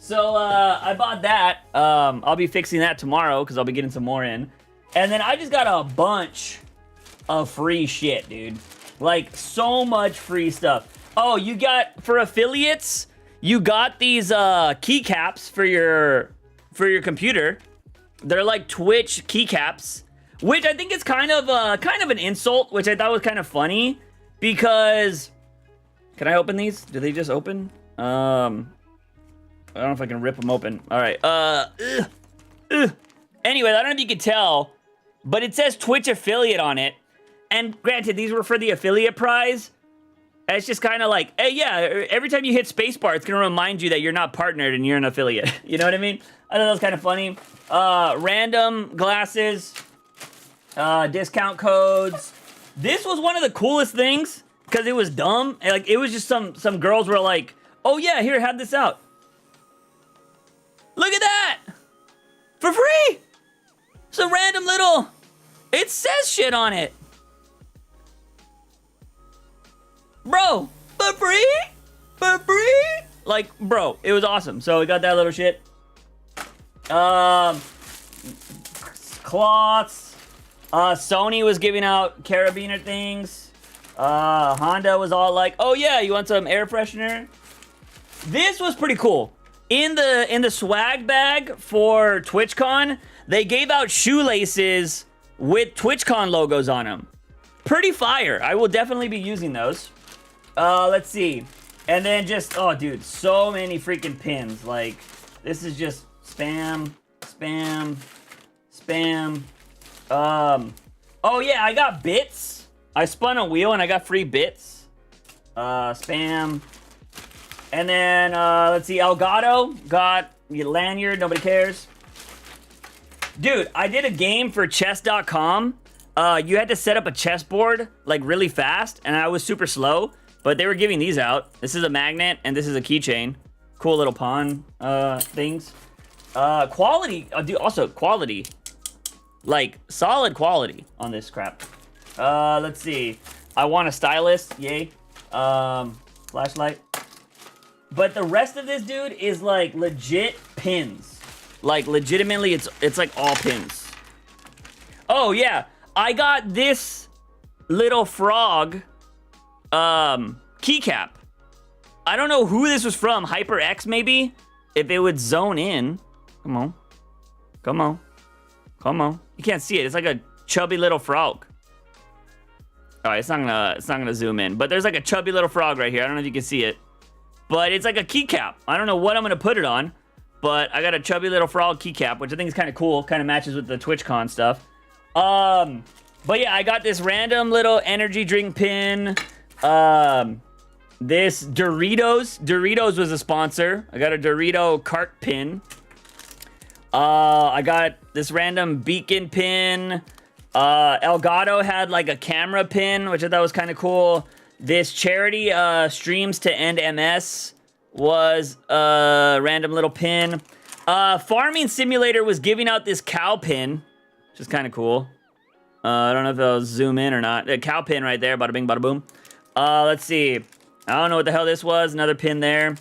So I bought that. I'll be fixing that tomorrow because I'll be getting some more in. And then I just got a bunch of free shit, dude. Like, so much free stuff. Oh, you got, for affiliates, you got these keycaps for your computer. They're like Twitch keycaps, which I think is kind of an insult, which I thought was kind of funny because, can I open these? Do they just open? I don't know if I can rip them open. All right. Anyway, I don't know if you could tell, but it says Twitch affiliate on it. And granted, these were for the affiliate prize. And it's just kind of like, hey, yeah, every time you hit spacebar, it's going to remind you that you're not partnered and you're an affiliate. You know what I mean? I thought that was kind of funny. Random glasses, discount codes. This was one of the coolest things because it was dumb. Like, it was just some girls were like, oh, yeah, here, have this out. Look at that! For free! It's a random little... It says shit on it. Bro, for free? For free? Like, bro, it was awesome. So we got that little shit. Cloths. Sony was giving out carabiner things. Honda was all like, oh yeah, you want some air freshener? This was pretty cool. In the swag bag for TwitchCon, they gave out shoelaces with TwitchCon logos on them. Pretty fire. I will definitely be using those. Let's see. And then just, oh, dude, so many freaking pins. Like, this is just spam, spam, spam. Oh, yeah, I got bits. I spun a wheel and I got free bits. Spam. And then, let's see, Elgato got the lanyard. Nobody cares. Dude, I did a game for chess.com. You had to set up a chessboard, like, really fast, and I was super slow. But they were giving these out. This is a magnet, and this is a keychain. Cool little pawn things. Quality, dude, also quality. Like, solid quality on this crap. Let's see. I want a stylus, yay. Flashlight. But the rest of this, dude, is like legit pins. Like, legitimately, it's like all pins. Oh, yeah. I got this little frog keycap. I don't know who this was from. HyperX, maybe? If it would zone in. Come on. Come on. Come on. You can't see it. It's like a chubby little frog. All right, it's not gonna zoom in. But there's like a chubby little frog right here. I don't know if you can see it. But it's like a keycap. I don't know what I'm gonna put it on. But I got a chubby little frog keycap, which I think is kind of cool. Kind of matches with the TwitchCon stuff. But yeah, I got this random little energy drink pin. This Doritos was a sponsor. I got a Dorito cart pin. I got this random beacon pin. Elgato had like a camera pin, which I thought was kind of cool. This charity, Streams to End MS, was a random little pin. Farming Simulator was giving out this cow pin, which is kind of cool. I don't know if I'll zoom in or not. A cow pin right there, bada bing, bada boom. Let's see. I don't know what the hell this was. Another pin there.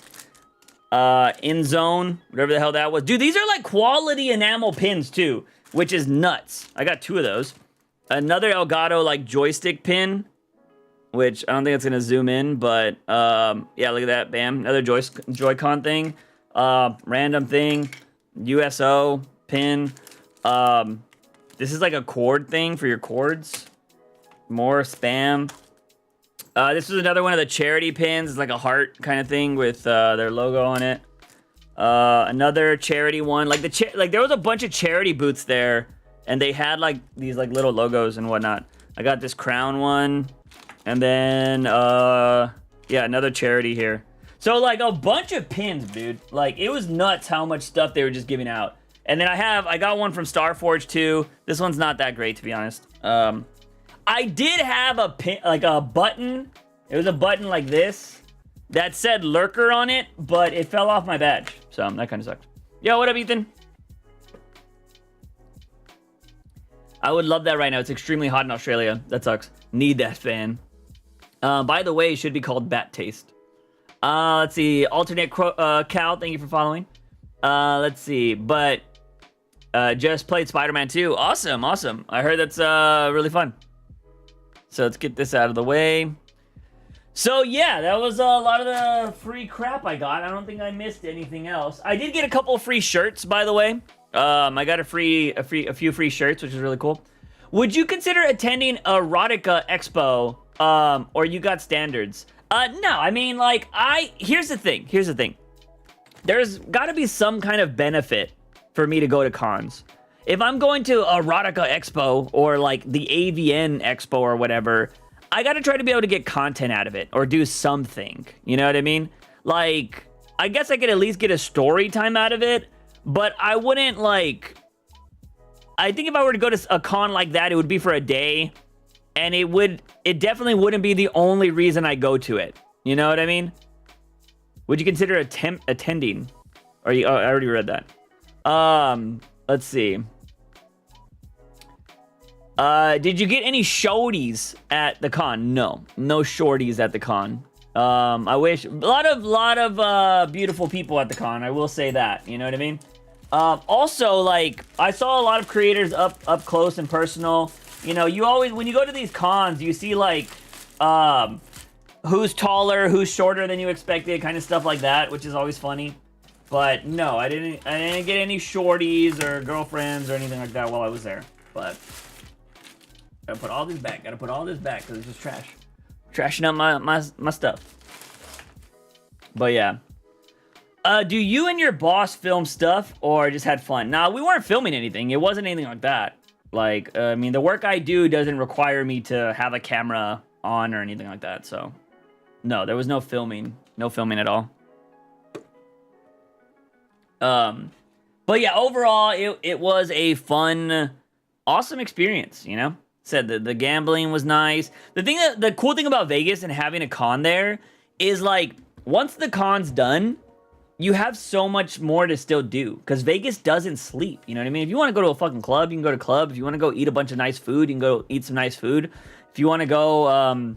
In Zone, whatever the hell that was. Dude, these are like quality enamel pins too, which is nuts. I got 2 of those. Another Elgato like joystick pin, which I don't think it's gonna zoom in, but yeah, look at that. Bam. Another Joy-Con thing. Random thing. USO pin. This is like a cord thing for your cords. More spam. This was another one of the charity pins. It's like a heart kind of thing with their logo on it. Another charity one. Like there was a bunch of charity booths there, and they had like these like little logos and whatnot. I got this crown one, and then yeah, another charity here. So like a bunch of pins, dude. Like it was nuts how much stuff they were just giving out. And then I got one from Starforge too. This one's not that great, to be honest. I did have a pin, like a button. It was a button like this that said Lurker on it, but it fell off my badge. So that kind of sucked. Yo, what up, Ethan? I would love that right now. It's extremely hot in Australia. That sucks. Need that fan. By the way, it should be called Bat Taste. Let's see. Alternate Cal, thank you for following. Let's see. But just played Spider-Man 2. Awesome, awesome. I heard that's really fun. So let's get this out of the way. So yeah, that was a lot of the free crap I got. I don't think I missed anything else. I did get a couple of free shirts, by the way. I got a few free shirts, which is really cool. Would you consider attending Erotica Expo, or you got standards? No, I mean, like, here's the thing. There's got to be some kind of benefit for me to go to cons. If I'm going to Erotica Expo or like the AVN Expo or whatever, I got to try to be able to get content out of it or do something. You know what I mean? Like, I guess I could at least get a story time out of it, but I wouldn't like... I think if I were to go to a con like that, it would be for a day, and it definitely wouldn't be the only reason I go to it. You know what I mean? Would you consider attending? Or I already read that. Let's see. Did you get any shorties at the con? No shorties at the con. I wish. A lot of beautiful people at the con. I will say that. You know what I mean? Also, like, I saw a lot of creators up close and personal. You know, you always, when you go to these cons, you see, like, who's taller, who's shorter than you expected, kind of stuff like that, which is always funny. But no, I didn't get any shorties or girlfriends or anything like that while I was there. But gotta put all this back. Because it's just trash. Trashing up my stuff. But yeah. Do you and your boss film stuff or just had fun? Nah, we weren't filming anything. It wasn't anything like that. Like, I mean, the work I do doesn't require me to have a camera on or anything like that. So, no, there was no filming. No filming at all. But yeah, overall, it was a fun, awesome experience, you know? Said the gambling was nice. The cool thing about Vegas and having a con there is, like, once the con's done, you have so much more to still do, because Vegas doesn't sleep, you know what I mean? If you want to go to a fucking club, you can go to club. If you want to go eat a bunch of nice food, you can go eat some nice food. If you want to go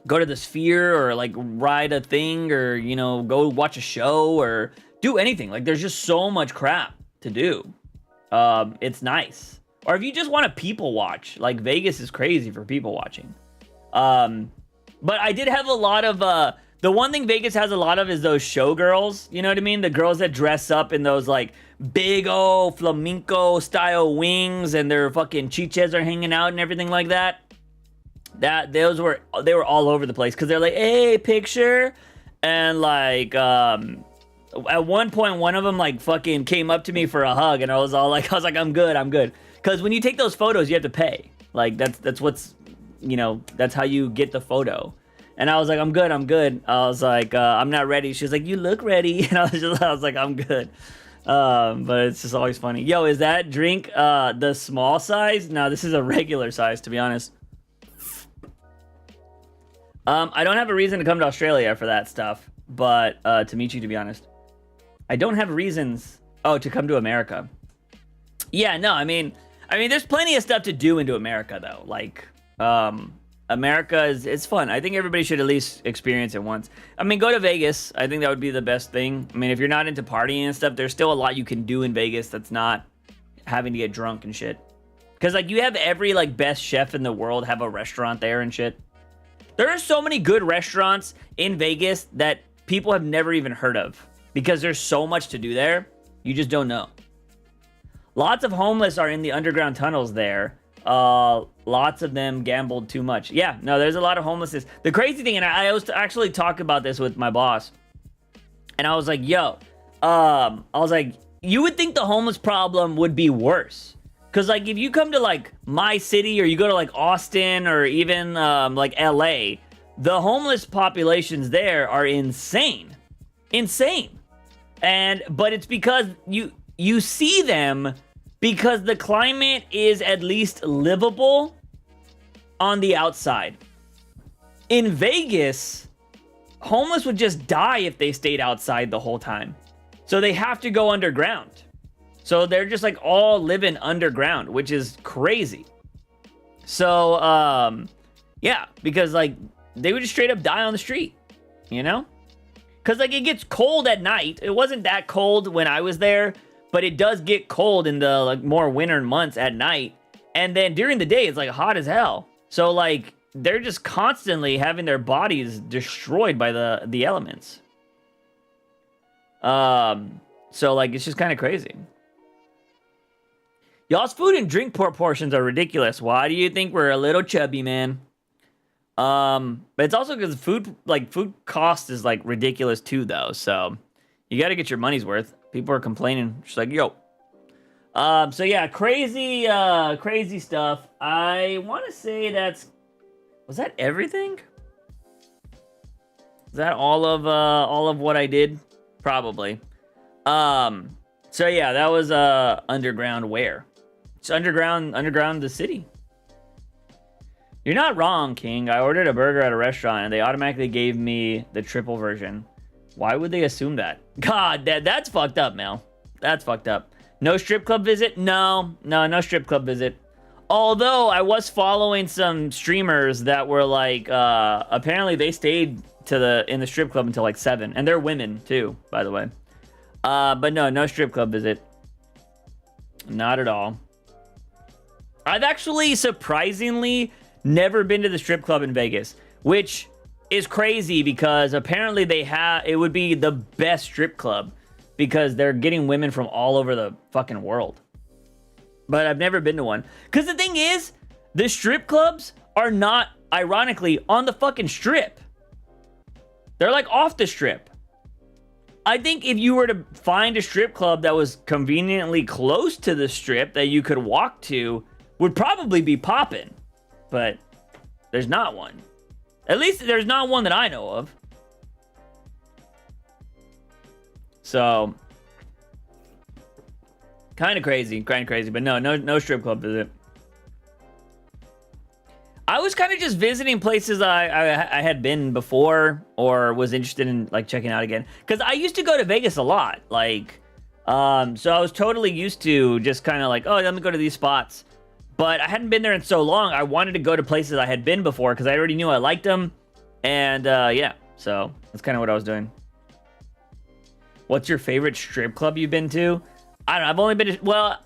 to the Sphere or, like, ride a thing or, you know, go watch a show or do anything. Like, there's just so much crap to do. It's nice. Or if you just want to people watch, like, Vegas is crazy for people watching. But I did have a lot of, the one thing Vegas has a lot of is those showgirls, you know what I mean? The girls that dress up in those, like, big old flamenco style wings and their fucking chiches are hanging out and everything like that. They were all over the place because they're like, hey, picture. And, like, at one point, one of them, like, fucking came up to me for a hug, and I was like, I'm good. Because when you take those photos, you have to pay. Like, that's what's, you know, that's how you get the photo. And I was like, I'm good. I was like, I'm not ready. She was like, you look ready. And I was like, I'm good. But it's just always funny. Yo, is that drink the small size? No, this is a regular size, to be honest. I don't have a reason to come to Australia for that stuff, but to meet you, to be honest. I don't have reasons, to come to America. Yeah, no, I mean, there's plenty of stuff to do into America, though. Like, America it's fun. I think everybody should at least experience it once. I mean, go to Vegas. I think that would be the best thing. I mean, if you're not into partying and stuff, there's still a lot you can do in Vegas that's not having to get drunk and shit. Because, like, you have every, like, best chef in the world have a restaurant there and shit. There are so many good restaurants in Vegas that people have never even heard of. Because there's so much to do there, you just don't know. Lots of homeless are in the underground tunnels there. Lots of them gambled too much. Yeah, no, there's a lot of homelessness. The crazy thing, and I was actually talk about this with my boss, and I was like, yo, you would think the homeless problem would be worse. Because, like, if you come to, like, my city or you go to, like, Austin or even, like, LA, the homeless populations there are insane. But it's because you see them because the climate is at least livable on the outside. In Vegas, homeless would just die if they stayed outside the whole time. So they have to go underground. So they're just, like, all living underground, which is crazy. So, yeah, because, like, they would just straight up die on the street, you know? Because, like, it gets cold at night. It wasn't that cold when I was there, but it does get cold in the, like, more winter months at night. And then during the day, it's, like, hot as hell. So, like, they're just constantly having their bodies destroyed by the elements. So, like, it's just kind of crazy. Y'all's food and drink portions are ridiculous. Why do you think we're a little chubby, man? But it's also because food cost is, like, ridiculous too, though. So you got to get your money's worth. People are complaining. Just like, yo. So yeah, crazy stuff. I want to say was that everything? Is that all of what I did? Probably. So yeah, that was underground where? It's underground the city. You're not wrong, King. I ordered a burger at a restaurant and they automatically gave me the triple version. Why would they assume that? God, that's fucked up, Mel. That's fucked up. No strip club visit? No strip club visit. Although I was following some streamers that were like, apparently they stayed in the strip club until like 7, and they're women too, by the way. But no strip club visit. Not at all. I've actually surprisingly never been to the strip club in Vegas, which is crazy because apparently it would be the best strip club because they're getting women from all over the fucking world. But I've never been to one. Because the thing is, the strip clubs are not, ironically, on the fucking strip. They're like off the strip. I think if you were to find a strip club that was conveniently close to the strip that you could walk to, would probably be popping. But there's not one. At least there's not one that I know of. So, kind of crazy, but no strip club visit. I was kind of just visiting places I had been before or was interested in like checking out again. Because I used to go to Vegas a lot. Like, so I was totally used to just kind of like, oh, let me go to these spots. But I hadn't been there in so long. I wanted to go to places I had been before because I already knew I liked them. And yeah, so that's kind of what I was doing. What's your favorite strip club you've been to? I don't know. I've only been to,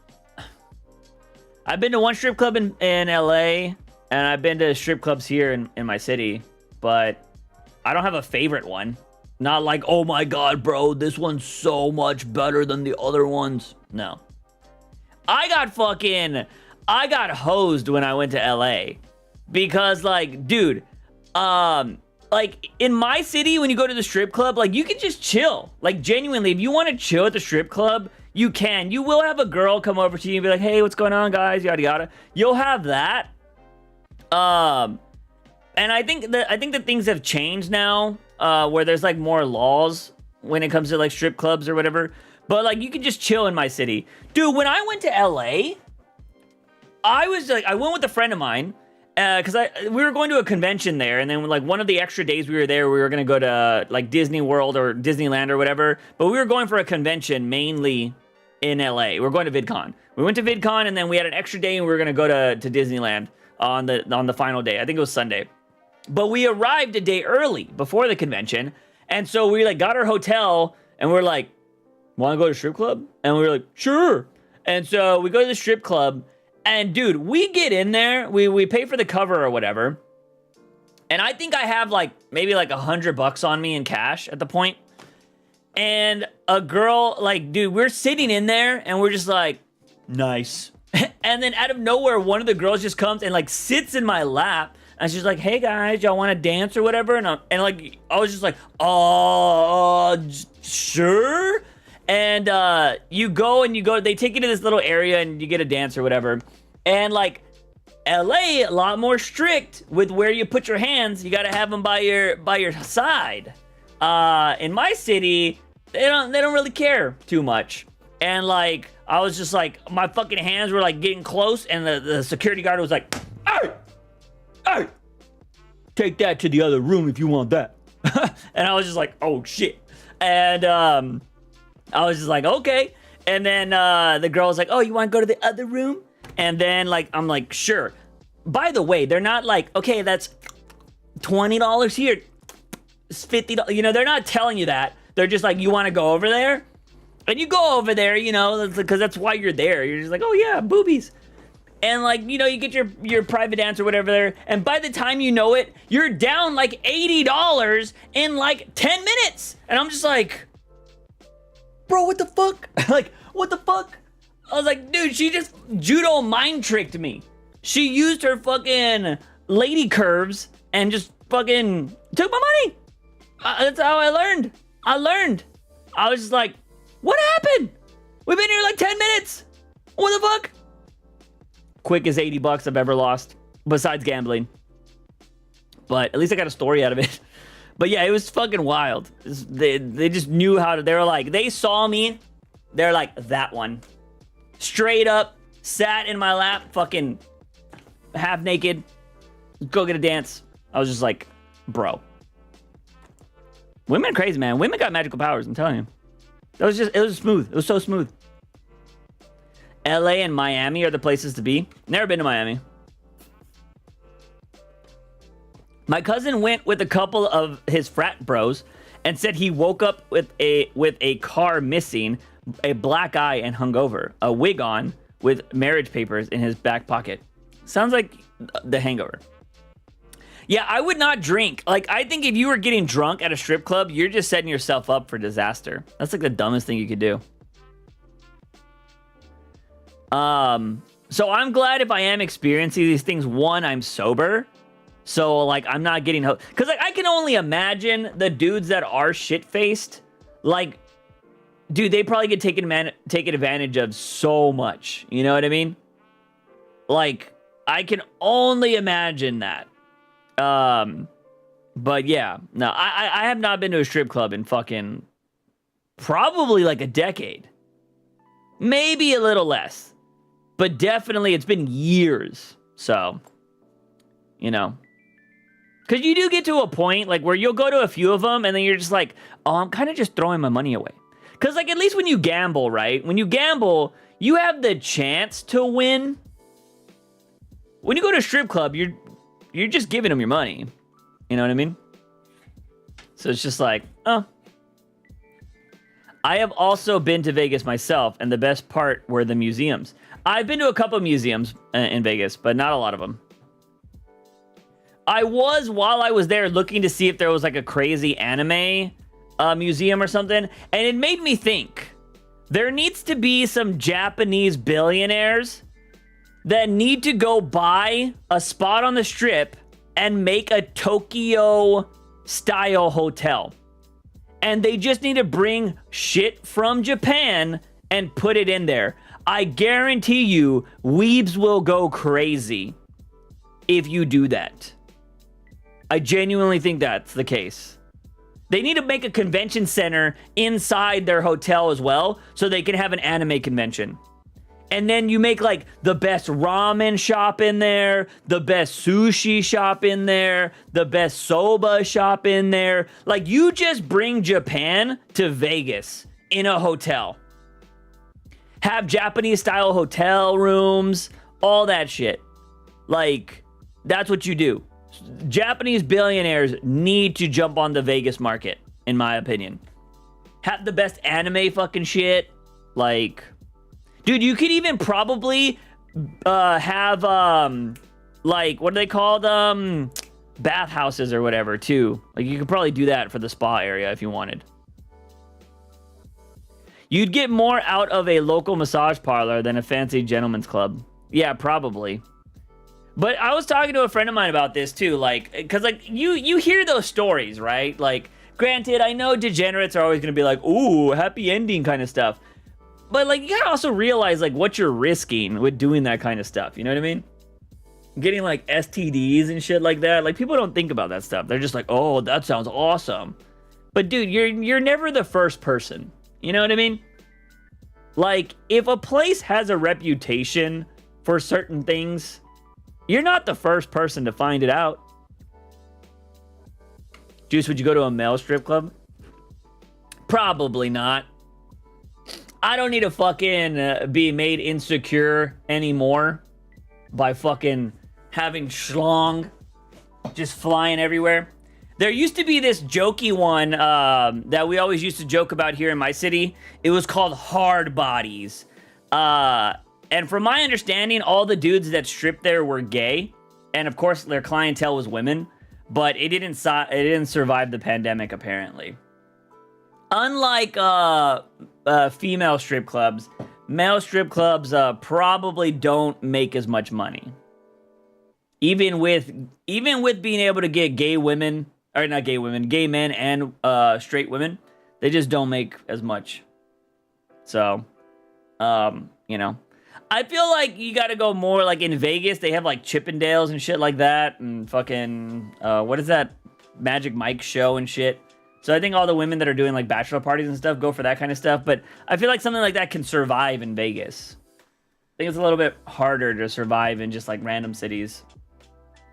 I've been to one strip club in LA. And I've been to strip clubs here in my city, but I don't have a favorite one. Not like, oh my God, bro, this one's so much better than the other ones. No. I got hosed when I went to LA because like, dude, like in my city, when you go to the strip club, like you can just chill. Like genuinely, if you want to chill at the strip club, you can. You will have a girl come over to you and be like, hey, what's going on, guys? Yada, yada. You'll have that. And I think that things have changed now, where there's like more laws when it comes to like strip clubs or whatever. But like you can just chill in my city. Dude, when I went to LA, I went with a friend of mine, cause we were going to a convention there. And then like one of the extra days we were there, we were going to go to like Disney World or Disneyland or whatever. But we were going for a convention mainly in LA. We were going to VidCon. We went to VidCon and then we had an extra day and we were going to go to Disneyland on the final day. I think it was Sunday. But we arrived a day early before the convention. And so we like got our hotel and we're like, want to go to strip club? And we were like, sure. And so we go to the strip club and dude, we get in there, we pay for the cover or whatever. And I think I have like maybe like $100 on me in cash at the point. And a girl, like, dude, we're sitting in there and we're just like, nice. And then out of nowhere, one of the girls just comes and like sits in my lap, and she's like, "Hey guys, y'all want to dance or whatever?" And like I was just like, "Oh, sure." And you go. They take you to this little area and you get a dance or whatever. And like LA, a lot more strict with where you put your hands. You got to have them by your side. In my city, they don't really care too much. And like I was just like, my fucking hands were like getting close, and the security guard was like, hey, take that to the other room if you want that. And I was just like, oh shit. And I was just like, okay. And then the girl was like, oh, you want to go to the other room? And then like I'm like, sure. By the way, they're not like, okay, that's $20 here, $50. You know, they're not telling you that. They're just like, you want to go over there? And you go over there, you know, because that's why you're there. You're just like, oh yeah, boobies. And like, you know, you get your private dance or whatever there. And by the time you know it, you're down like $80 in like 10 minutes. And I'm just like, bro, what the fuck? Like, what the fuck? I was like, dude, she just judo mind tricked me. She used her fucking lady curves and just fucking took my money. That's how I learned. I was just like, what happened? We've been here like 10 minutes. What the fuck? Quickest $80 I've ever lost, besides gambling. But at least I got a story out of it. But yeah, it was fucking wild. They just knew how to, they were like, they saw me. They're like, that one. Straight up, sat in my lap, fucking half naked. Go get a dance. I was just like, bro. Women are crazy, man. Women got magical powers, I'm telling you. It was smooth. It was so smooth. LA and Miami are the places to be. Never been to Miami. My cousin went with a couple of his frat bros and said he woke up with a car missing, a black eye, and hungover, a wig on with marriage papers in his back pocket. Sounds like The Hangover. Yeah, I would not drink. Like, I think if you were getting drunk at a strip club, you're just setting yourself up for disaster. That's like the dumbest thing you could do. So I'm glad if I am experiencing these things, one, I'm sober. So, like, I'm not getting... Because, like, I can only imagine the dudes that are shit-faced. Like, dude, they probably get taken advantage of so much. You know what I mean? Like, I can only imagine that. But yeah, no, I have not been to a strip club in fucking probably like a decade. Maybe a little less. But definitely it's been years. So, you know. Because you do get to a point like where you'll go to a few of them and then you're just like, oh, I'm kind of just throwing my money away. Because like at least when you gamble, right? When you gamble, you have the chance to win. When you go to a strip club, you're just giving them your money. You know what I mean? So it's just like, oh. I have also been to Vegas myself, and the best part were the museums. I've been to a couple of museums in Vegas, but not a lot of them. I was, while I was there, looking to see if there was like a crazy anime museum or something, and it made me think. There needs to be some Japanese billionaires that need to go buy a spot on the strip and make a Tokyo-style hotel. And they just need to bring shit from Japan and put it in there. I guarantee you, weebs will go crazy if you do that. I genuinely think that's the case. They need to make a convention center inside their hotel as well, so they can have an anime convention. And then you make like the best ramen shop in there, the best sushi shop in there, the best soba shop in there. Like you just bring Japan to Vegas in a hotel. Have Japanese style hotel rooms, all that shit. Like that's what you do. Japanese billionaires need to jump on the Vegas market, in my opinion. Have the best anime fucking shit. Like... Dude, you could even probably have, like, what do they call them? Bathhouses or whatever, too. Like, you could probably do that for the spa area if you wanted. You'd get more out of a local massage parlor than a fancy gentleman's club. Yeah, probably. But I was talking to a friend of mine about this, too. Like, because, like, you hear those stories, right? Like, granted, I know degenerates are always going to be like, ooh, happy ending kind of stuff. But, like, you gotta also realize, like, what you're risking with doing that kind of stuff. You know what I mean? Getting, like, STDs and shit like that. Like, people don't think about that stuff. They're just like, oh, that sounds awesome. But, dude, you're never the first person. You know what I mean? Like, if a place has a reputation for certain things, you're not the first person to find it out. Juice, would you go to a male strip club? Probably not. I don't need to fucking be made insecure anymore by fucking having schlong just flying everywhere. There used to be this jokey one that we always used to joke about here in my city. It was called Hard Bodies. And from my understanding, all the dudes that stripped there were gay. And of course, their clientele was women. But it didn't survive the pandemic, apparently. Unlike female strip clubs, male strip clubs probably don't make as much money. Even with being able to get gay women, or not gay women, gay men and straight women, they just don't make as much. So, you know, I feel like you got to go more like in Vegas. They have like Chippendales and shit like that, and fucking what is that Magic Mike show and shit. So I think all the women that are doing like bachelor parties and stuff go for that kind of stuff. But I feel like something like that can survive in Vegas. I think it's a little bit harder to survive in just like random cities.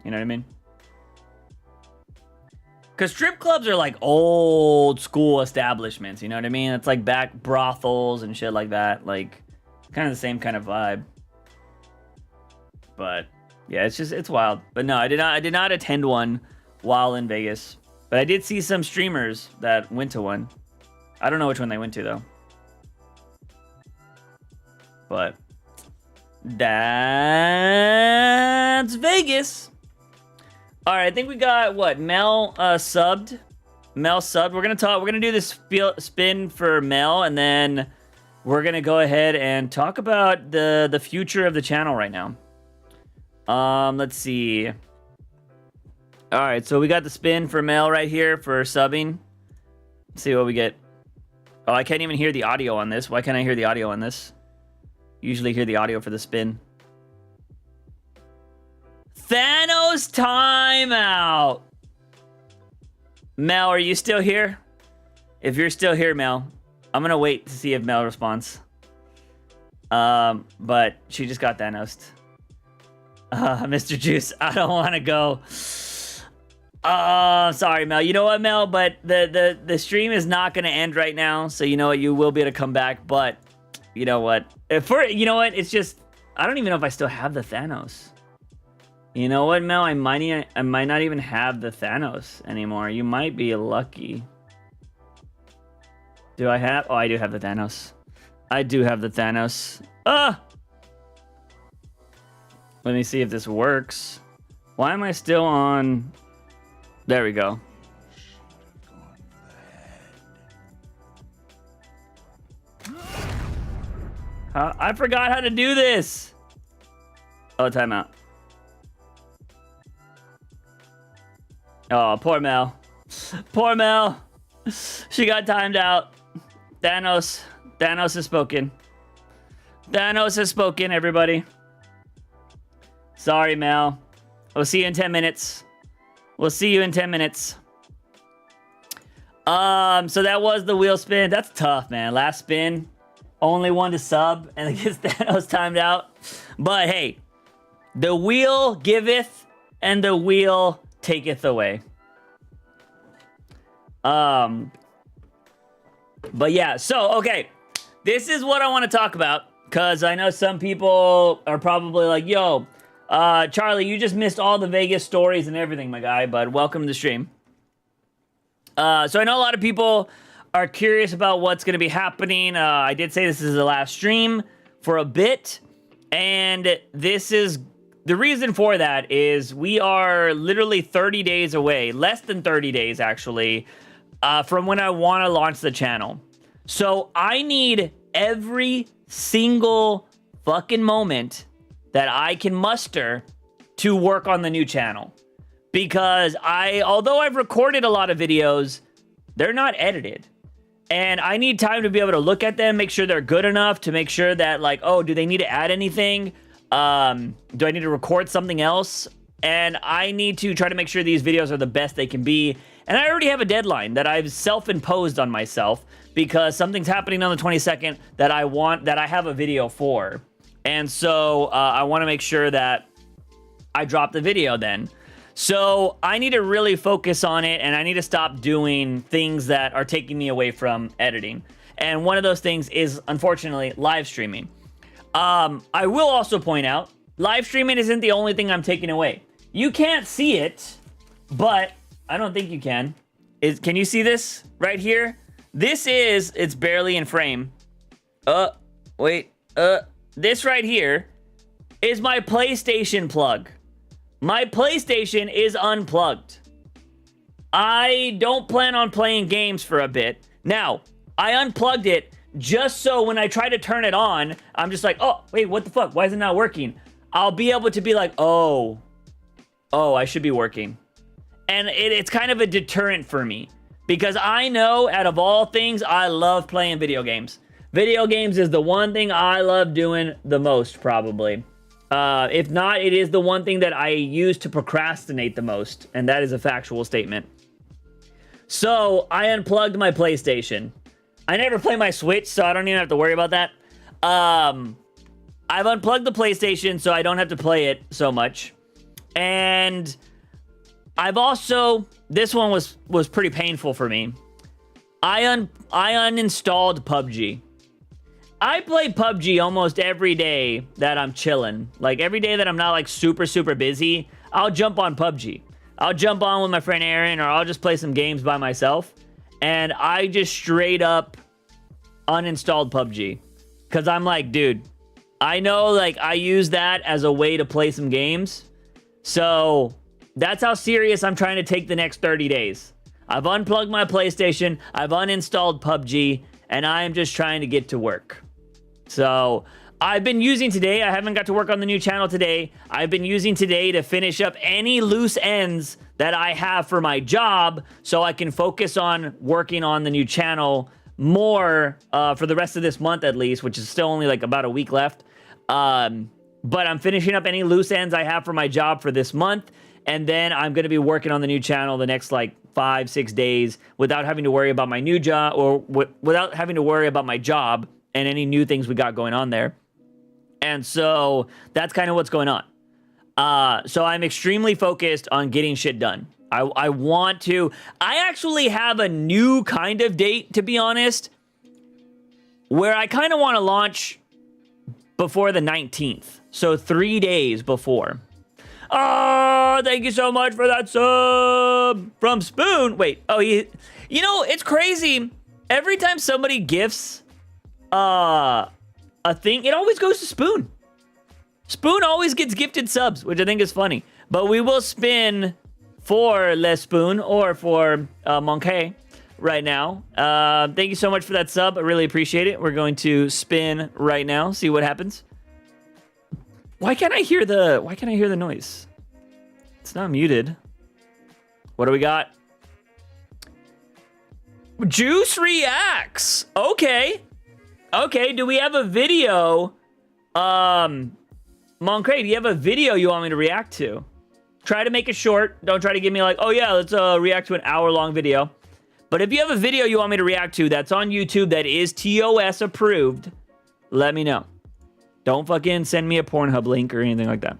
You know what I mean? Because strip clubs are like old school establishments. You know what I mean? It's like back brothels and shit like that. Like kind of the same kind of vibe. But yeah, it's wild. But no, I did not attend one while in Vegas. But I did see some streamers that went to one. I don't know which one they went to, though. But that's Vegas. All right, I think we got, what, Mel subbed? Mel subbed. We're going to do this spin for Mel, and then we're going to go ahead and talk about the future of the channel right now. Let's see. All right, so we got the spin for Mel right here for subbing. Let's see what we get. Oh, I can't even hear the audio on this. Why can't I hear the audio on this? Usually hear the audio for the spin. Thanos timeout. Mel, are you still here? If you're still here, Mel, I'm gonna wait to see if Mel responds. But she just got Thanos. Mr. Juice, I don't want to go. Sorry, Mel. You know what, Mel? But the stream is not going to end right now. So you know what? You will be able to come back. But you know what? You know what? It's just, I don't even know if I still have the Thanos. You know what, Mel? I might not even have the Thanos anymore. You might be lucky. Do I have? Oh, I do have the Thanos. I do have the Thanos. Let me see if this works. Why am I still on? There we go. I forgot how to do this. Oh, timeout. Oh, poor Mel. Poor Mel. She got timed out. Thanos has spoken. Thanos has spoken, everybody. Sorry, Mel. We'll see you in 10 minutes. We'll see you in 10 minutes. So that was the wheel spin. That's tough, man. Last spin. Only one to sub. And it gets Thanos timed out. But hey. The wheel giveth and the wheel taketh away. But yeah. So, okay. This is what I want to talk about. Because I know some people are probably like, yo, Charlie, you just missed all the Vegas stories and everything, my guy, but welcome to the stream. So I know a lot of people are curious about what's going to be happening. I did say this is the last stream for a bit, and this is the reason for that is we are literally 30 days away, less than 30 days actually, from when I want to launch the channel. So I need every single fucking moment that I can muster to work on the new channel. Because although I've recorded a lot of videos, they're not edited. And I need time to be able to look at them, make sure they're good enough, to make sure that like, oh, do they need to add anything? Do I need to record something else? And I need to try to make sure these videos are the best they can be. And I already have a deadline that I've self-imposed on myself because something's happening on the 22nd that I have a video for. And so I want to make sure that I drop the video then. So I need to really focus on it, and I need to stop doing things that are taking me away from editing. And one of those things is, unfortunately, live streaming. I will also point out, live streaming isn't the only thing I'm taking away. You can't see it, but I don't think you can. Can you see this right here? It's barely in frame. Wait. This right here is my PlayStation plug. My PlayStation is unplugged. I don't plan on playing games for a bit. Now, I unplugged it just so when I try to turn it on, I'm just like, oh, wait, what the fuck? Why is it not working? I'll be able to be like, oh, I should be working. And it's kind of a deterrent for me because I know out of all things, I love playing video games. Video games is the one thing I love doing the most, probably. If not, it is the one thing that I use to procrastinate the most, and that is a factual statement. So, I unplugged my PlayStation. I never play my Switch, so I don't even have to worry about that. I've unplugged the PlayStation, so I don't have to play it so much. And I've also... This one was pretty painful for me. I uninstalled PUBG. I play PUBG almost every day that I'm chilling. Like, every day that I'm not, like, super, super busy, I'll jump on PUBG. I'll jump on with my friend Aaron, or I'll just play some games by myself. And I just straight up uninstalled PUBG. Because I'm like, dude, I know, like, I use that as a way to play some games. So, that's how serious I'm trying to take the next 30 days. I've unplugged my PlayStation, I've uninstalled PUBG, and I am just trying to get to work. So, I've been using today, I haven't got to work on the new channel today, I've been using today to finish up any loose ends that I have for my job, so I can focus on working on the new channel more for the rest of this month at least, which is still only like about a week left. But I'm finishing up any loose ends I have for my job for this month, and then I'm going to be working on the new channel the next like 5-6 days without having to worry about my new job, or without having to worry about my job and any new things we got going on there. And so that's kind of what's going on. So I'm extremely focused on getting shit done. I want to... I actually have a new kind of date, to be honest, where I kind of want to launch before the 19th. So 3 days before. Oh, thank you so much for that sub from Spoon. Wait, you know, it's crazy. Every time somebody gifts a thing, it always goes to Spoon. Spoon always gets gifted subs, which I think is funny. But we will spin for Les Spoon or for Monkey right now. Thank you so much for that sub. I really appreciate it. We're going to spin right now, see what happens. Why can't I hear the noise? It's not muted. What do we got? Juice reacts. Okay, do we have a video? Moncray, do you have a video you want me to react to? Try to make it short. Don't try to give me like, oh yeah, let's react to an hour-long video. But if you have a video you want me to react to that's on YouTube that is TOS approved, let me know. Don't fucking send me a Pornhub link or anything like that.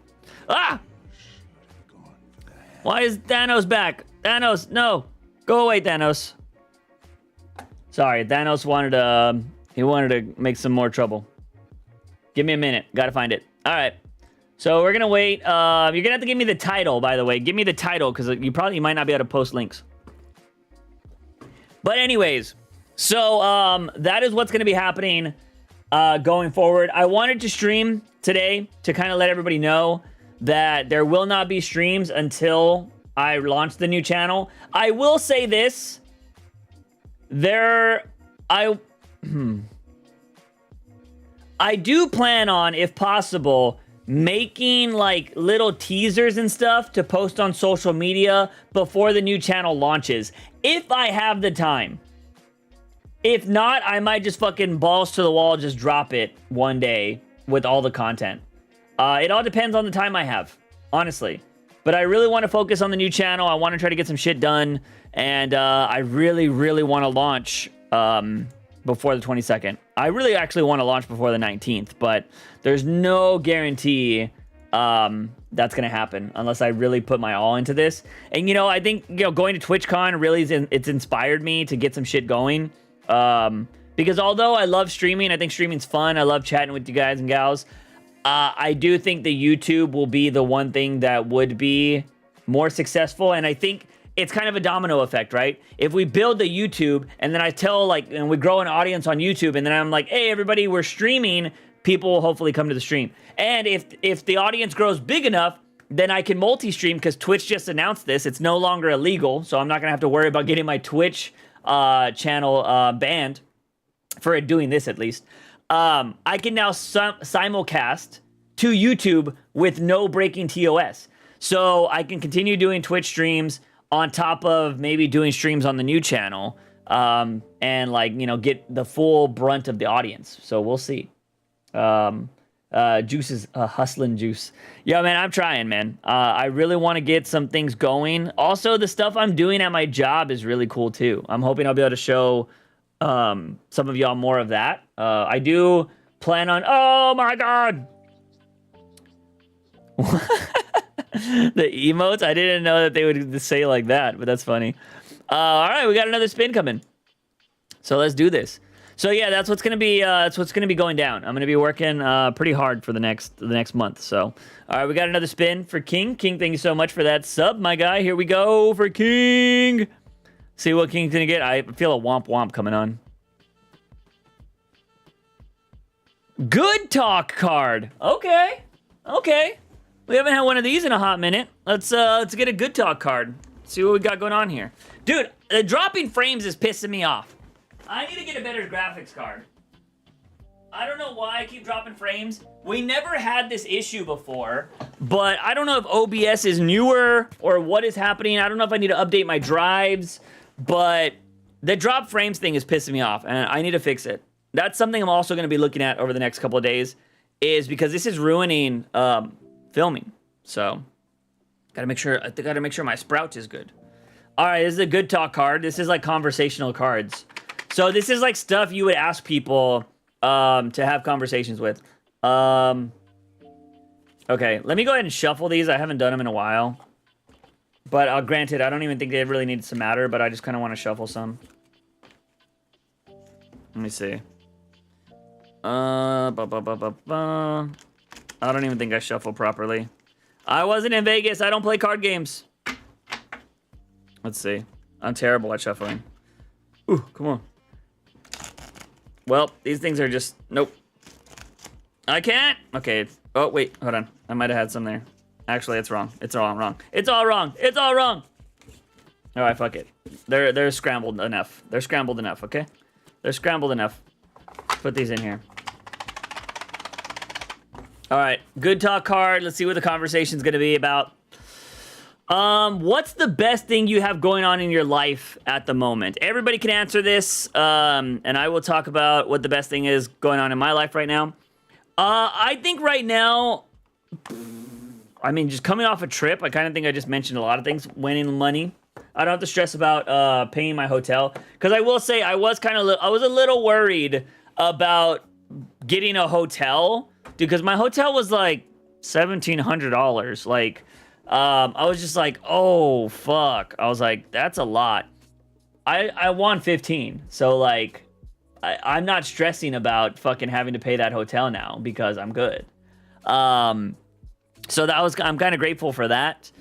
Ah! Why is Thanos back? Thanos, no. Go away, Thanos. Sorry, Thanos wanted to make some more trouble. Give me a minute. Gotta find it. All right. So we're gonna wait. You're gonna have to give me the title, by the way. Give me the title, because you might not be able to post links. But anyways, so that is what's gonna be happening going forward. I wanted to stream today to kind of let everybody know that there will not be streams until I launch the new channel. I will say this. I do plan on, if possible, making like little teasers and stuff to post on social media before the new channel launches, if I have the time. If not, I might just fucking balls to the wall, just drop it one day with all the content. It all depends on the time I have, honestly. But I really want to focus on the new channel. I want to try to get some shit done. And I really, really want to launch before the 22nd. I really actually want to launch before the 19th. But there's no guarantee that's going to happen unless I really put my all into this. And, you know, I think, you know, going to TwitchCon really it's inspired me to get some shit going. Because although I love streaming, I think streaming's fun. I love chatting with you guys and gals. I do think the YouTube will be the one thing that would be more successful. And I think it's kind of a domino effect, right? If we build the YouTube and then I tell like, and we grow an audience on YouTube and then I'm like, hey, everybody, we're streaming, people will hopefully come to the stream. And if the audience grows big enough, then I can multi-stream because Twitch just announced this. It's no longer illegal, so I'm not going to have to worry about getting my Twitch channel banned for doing this at least. I can now simulcast to YouTube with no breaking TOS. So I can continue doing Twitch streams on top of maybe doing streams on the new channel and like, you know, get the full brunt of the audience. So we'll see. Juice is hustling Juice. Yeah, man, I'm trying, man. I really want to get some things going. Also, the stuff I'm doing at my job is really cool too. I'm hoping I'll be able to show some of y'all more of that. I do plan on. Oh my god. The emotes. I didn't know that they would say like that, but that's funny. All right, we got another spin coming. So let's do this. So yeah, that's what's gonna be going down. I'm gonna be working pretty hard for the next month. So all right, we got another spin for King. King, thank you so much for that sub, my guy. Here we go for King. See what King's gonna get. I feel a womp womp coming on. Good talk card. Okay. We haven't had one of these in a hot minute. Let's get a good talk card. See what we got going on here, dude. The dropping frames is pissing me off. I need to get a better graphics card. I don't know why I keep dropping frames. We never had this issue before, but I don't know if OBS is newer or what is happening. I don't know if I need to update my drives, but the drop frames thing is pissing me off, and I need to fix it. That's something I'm also going to be looking at over the next couple of days, is because this is ruining filming. So, gotta make sure my Sprout is good. All right, this is a good talk card. This is like conversational cards. So this is like stuff you would ask people to have conversations with. Okay, let me go ahead and shuffle these. I haven't done them in a while. But granted, I don't even think they really need to matter, but I just kind of want to shuffle some. Let me see. I don't even think I shuffled properly. I wasn't in Vegas. I don't play card games. Let's see. I'm terrible at shuffling. Ooh, come on. Well, these things are just... Nope. I can't. Okay. Oh, wait. Hold on. I might have had some there. Actually, it's wrong. It's all wrong. It's all wrong. It's all wrong. All right, fuck it. They're scrambled enough. They're scrambled enough, okay? They're scrambled enough. Put these in here. All right. Good talk card. Let's see what the conversation's going to be about. What's the best thing you have going on in your life at the moment? Everybody can answer this, and I will talk about what the best thing is going on in my life right now. I think right now, I mean, just coming off a trip, I kind of think I just mentioned a lot of things. Winning money. I don't have to stress about paying my hotel. Because I will say, I was a little worried about getting a hotel. Dude, because my hotel was like $1,700. Like... I was just like, oh, fuck. I was like, that's a lot. I won 15. So, like, I'm not stressing about fucking having to pay that hotel now because I'm good. So I'm kind of grateful for that.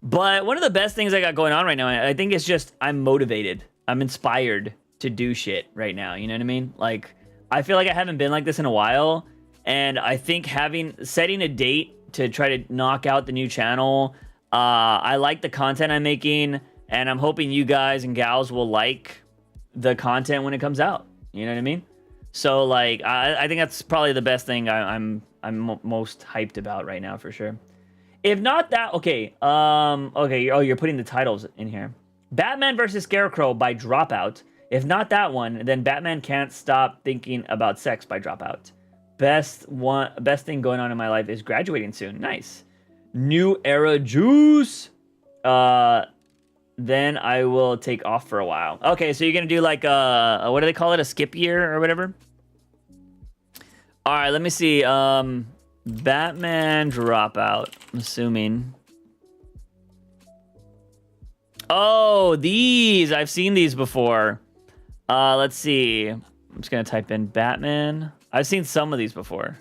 But one of the best things I got going on right now, I think it's just I'm motivated. I'm inspired to do shit right now. You know what I mean? Like, I feel like I haven't been like this in a while. And I think setting a date to try to knock out the new channel. I like the content I'm making, and I'm hoping you guys and gals will like the content when it comes out. You know what I mean? So like, I think that's probably the best thing I'm most hyped about right now for sure. If not that, okay. Okay. Oh, you're putting the titles in here. Batman vs. Scarecrow by Dropout. If not that one, then Batman Can't Stop Thinking About Sex by Dropout. Best thing going on in my life is graduating soon. Nice. New Era Juice. Then I will take off for a while. Okay, so you're gonna do like what do they call it? A skip year or whatever? All right, let me see. Batman Dropout. I'm assuming. Oh, these. I've seen these before. Let's see. I'm just gonna type in Batman. I've seen some of these before.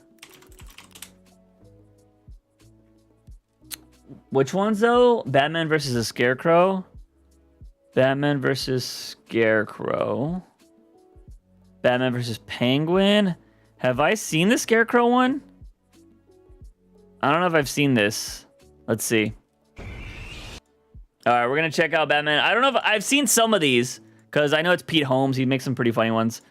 Which ones though? Batman versus a Scarecrow? Batman versus Scarecrow. Batman versus Penguin. Have I seen the Scarecrow one? I don't know if I've seen this. Let's see. All right, we're gonna check out Batman. I don't know if I've seen some of these because I know it's Pete Holmes. He makes some pretty funny ones.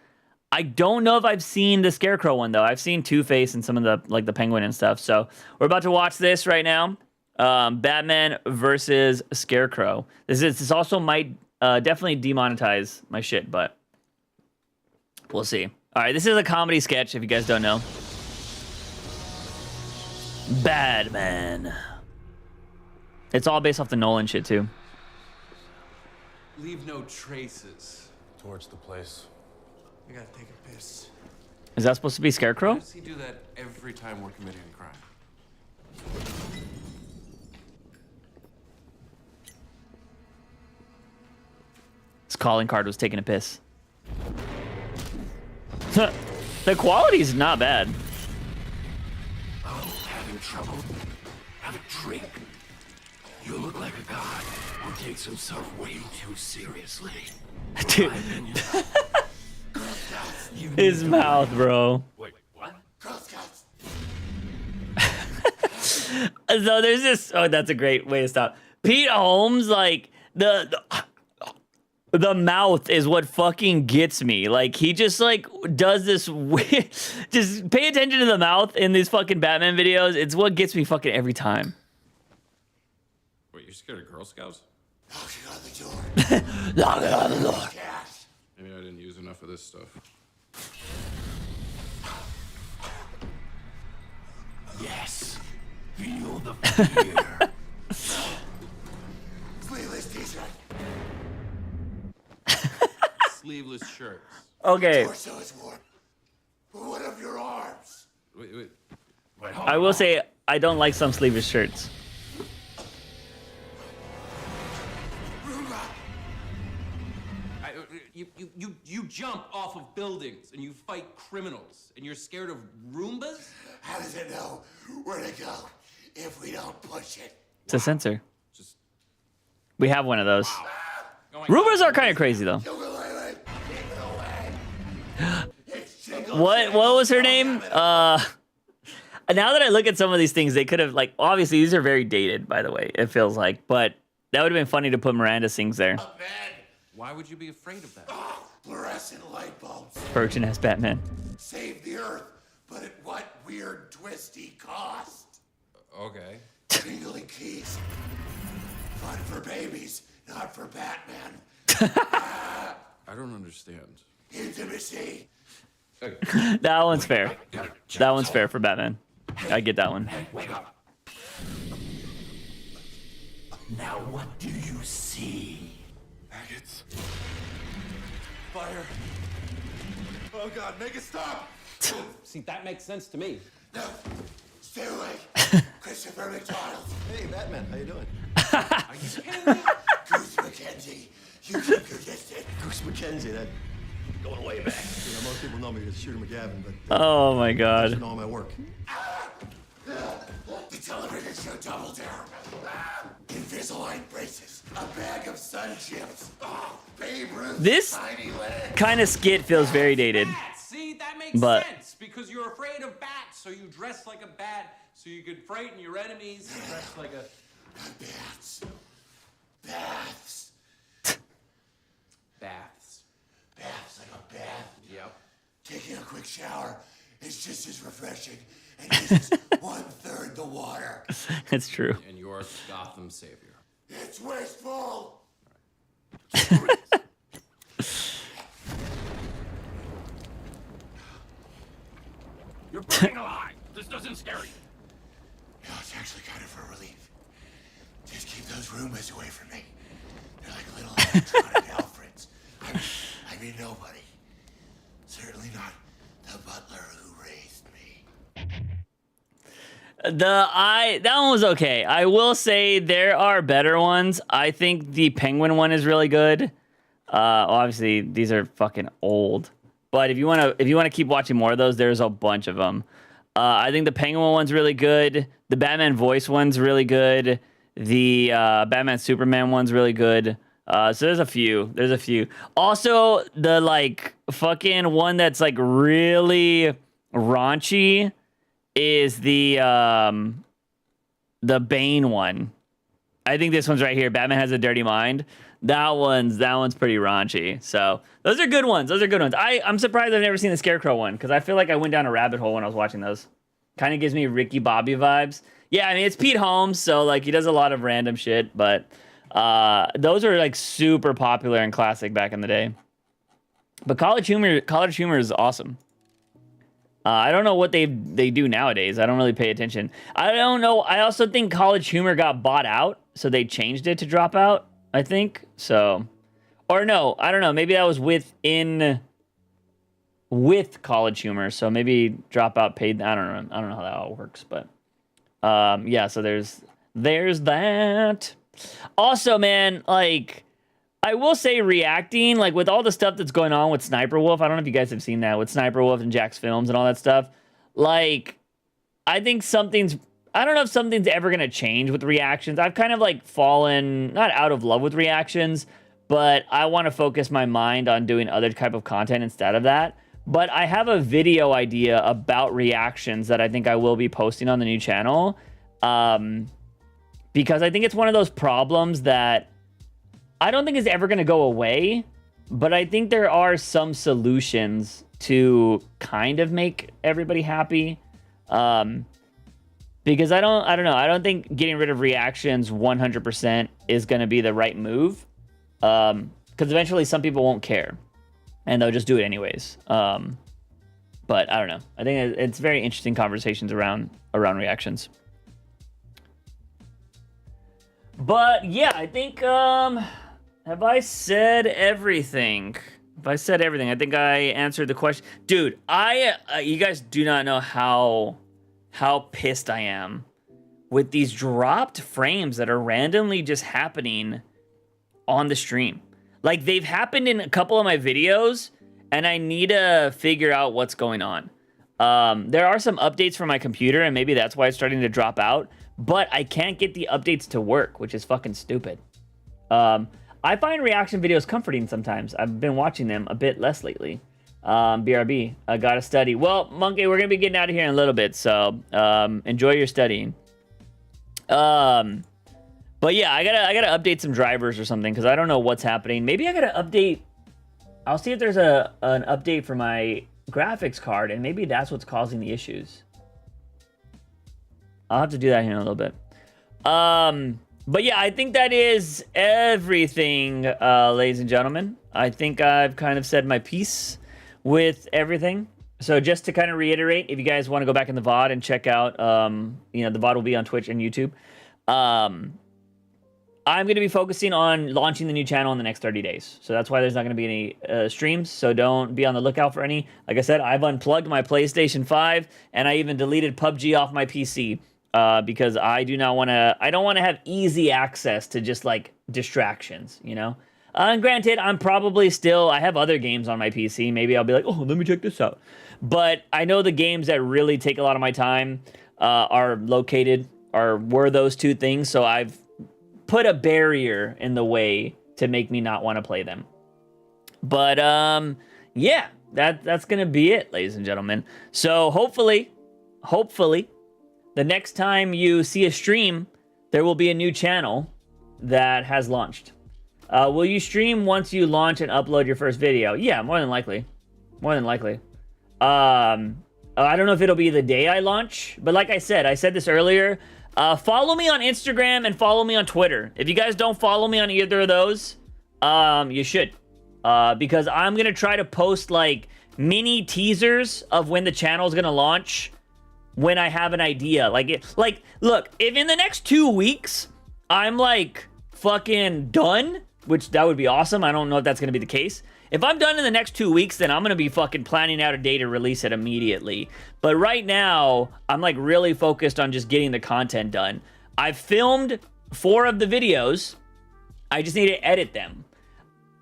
I don't know if I've seen the Scarecrow one though. I've seen Two-Face and some of the like the Penguin and stuff. So we're about to watch this right now. Batman versus Scarecrow. This also might definitely demonetize my shit, but we'll see. All right, this is a comedy sketch. If you guys don't know, Batman. It's all based off the Nolan shit too. Leave no traces. Torch the place. I gotta take a piss. Is that supposed to be Scarecrow? Why does he do that every time we're committing a crime? His calling card was taking a piss. The quality's not bad. Oh, having trouble? Have a drink. You look like a god who takes himself way too seriously. Dude. His mouth, bro. Wait, what? Girl Scouts. So there's this. Oh, that's a great way to stop. Pete Holmes, like the mouth is what fucking gets me. Like he just like does this weird. Just pay attention to the mouth in these fucking Batman videos. It's what gets me fucking every time. Wait, you're scared of Girl Scouts? Knock it on the door. Knock it on the door. Cash. Maybe I didn't use enough of this stuff. Yes. Feel the fear. Sleeveless t-shirt. Sleeveless shirts. Okay, Torso is warm. But what of your arms? Wait. I will say I don't like some sleeveless shirts. You jump off of buildings and you fight criminals and you're scared of Roombas? How does it know where to go if we don't push it? It's a sensor. Just We have one of those. oh my Rubers God. are kind of crazy though. Ukulele, take it away. It's jingle What was her name? Now that I look at some of these things, they could have like obviously these are very dated, by the way. It feels like, but that would have been funny to put Miranda sings there. bed. Why would you be afraid of that? Fluorescent light bulbs. Virgin as Batman. Save the earth, but at what weird, twisty cost? Okay. Jingling keys. Fun for babies, not for Batman. I don't understand. Intimacy. That one's fair. That one's fair for Batman. I get that one. Wake up. Now what do you see? Maggots. Fire. Oh God, make it stop! See, that makes sense to me. No, stay away. Christopher McDonald. Hey, Batman, how you doing? Are you kidding me? Goose McKenzie. You keep your distance. Goose McKenzie, that going way back. You know, most people know me as Shooter McGavin, but Oh my I god. know all my work. The television show Double Dare. Invisalign braces. A bag of sun chips. Babe Ruth. This Tiny leg. kind of skit feels very dated. Bats. See, that makes But- sense because you're afraid of bats, so you dress like a bat, so you could frighten your enemies. You dress like a Baths. Baths. baths. Baths like a bath. Yep. Taking a quick shower is just as refreshing and uses 1/3 the water. It's true. And you're Gotham savior. It's wasteful. You're burning alive. This doesn't scare you. No, it's actually kind of a relief. Just keep those Roombas away from me. They're like little electronic Alfreds. I mean nobody. Certainly not the butler who raised me. That one was okay. I will say there are better ones. I think the Penguin one is really good. Obviously these are fucking old, but if you wanna keep watching more of those, there's a bunch of them. I think the Penguin one's really good. The Batman voice one's really good. The Batman Superman one's really good. So there's a few. There's a few. Also, the like fucking one that's like really raunchy is the Bane one. I think this one's right here. Batman Has a Dirty Mind. That one's pretty raunchy. So those are good ones. Those are good ones. I'm surprised I've never seen the Scarecrow one because I feel like I went down a rabbit hole when I was watching those. Kind of gives me Ricky Bobby vibes. Yeah, I mean it's Pete Holmes, so like he does a lot of random shit, but those are like super popular and classic back in the day. But College Humor is awesome. I don't know what they do nowadays. I don't really pay attention. I don't know. I also think College Humor got bought out, so they changed it to Dropout, I think. So, or no, I don't know. Maybe that was with College Humor, so maybe Dropout paid. I don't know. I don't know how that all works, but yeah. So there's that. Also, man, like I will say reacting, like with all the stuff that's going on with Sniper Wolf, I don't know if you guys have seen that with Sniper Wolf and Jack's Films and all that stuff. Like, I think I don't know if something's ever going to change with reactions. I've kind of like fallen, not out of love with reactions, but I want to focus my mind on doing other type of content instead of that. But I have a video idea about reactions that I think I will be posting on the new channel. Because I think it's one of those problems that I don't think is ever going to go away, but I think there are some solutions to kind of make everybody happy. Because I don't know. I don't think getting rid of reactions 100% is going to be the right move. Because eventually some people won't care and they'll just do it anyways. But I don't know. I think it's very interesting conversations around reactions. But yeah, I think, have I said everything? If I said everything, I think I answered the question. Dude, you guys do not know how pissed I am with these dropped frames that are randomly just happening on the stream. Like, they've happened in a couple of my videos, and I need to figure out what's going on. There are some updates for my computer, and maybe that's why it's starting to drop out, but I can't get the updates to work, which is fucking stupid. I find reaction videos comforting sometimes. I've been watching them a bit less lately. BRB, I gotta study. Well, Monkey, we're gonna be getting out of here in a little bit, so enjoy your studying. But yeah, I gotta update some drivers or something because I don't know what's happening. Maybe I gotta update. I'll see if there's an update for my graphics card, and maybe that's what's causing the issues. I'll have to do that here in a little bit. But yeah, I think that is everything, ladies and gentlemen. I think I've kind of said my piece with everything. So just to kind of reiterate, if you guys want to go back in the VOD and check out, the VOD will be on Twitch and YouTube. I'm going to be focusing on launching the new channel in the next 30 days. So that's why there's not going to be any streams. So don't be on the lookout for any. Like I said, I've unplugged my PlayStation 5 and I even deleted PUBG off my PC because I don't want to have easy access to just like distractions, you know? And granted, I have other games on my PC. Maybe I'll be like, oh, let me check this out. But I know the games that really take a lot of my time were those two things. So I've put a barrier in the way to make me not want to play them. But yeah, that's gonna be it, ladies and gentlemen. So hopefully, the next time you see a stream, there will be a new channel that has launched. Will you stream once you launch and upload your first video? Yeah, more than likely. I don't know if it'll be the day I launch, but like I said this earlier. Follow me on Instagram and follow me on Twitter. If you guys don't follow me on either of those, you should. Because I'm going to try to post like mini teasers of when the channel is going to launch when I have an idea. Look, if in the next 2 weeks I'm like fucking done, which that would be awesome. I don't know if that's going to be the case. If I'm done in the next 2 weeks, then I'm going to be fucking planning out a day to release it immediately. But right now, I'm like really focused on just getting the content done. I've filmed 4 of the videos. I just need to edit them.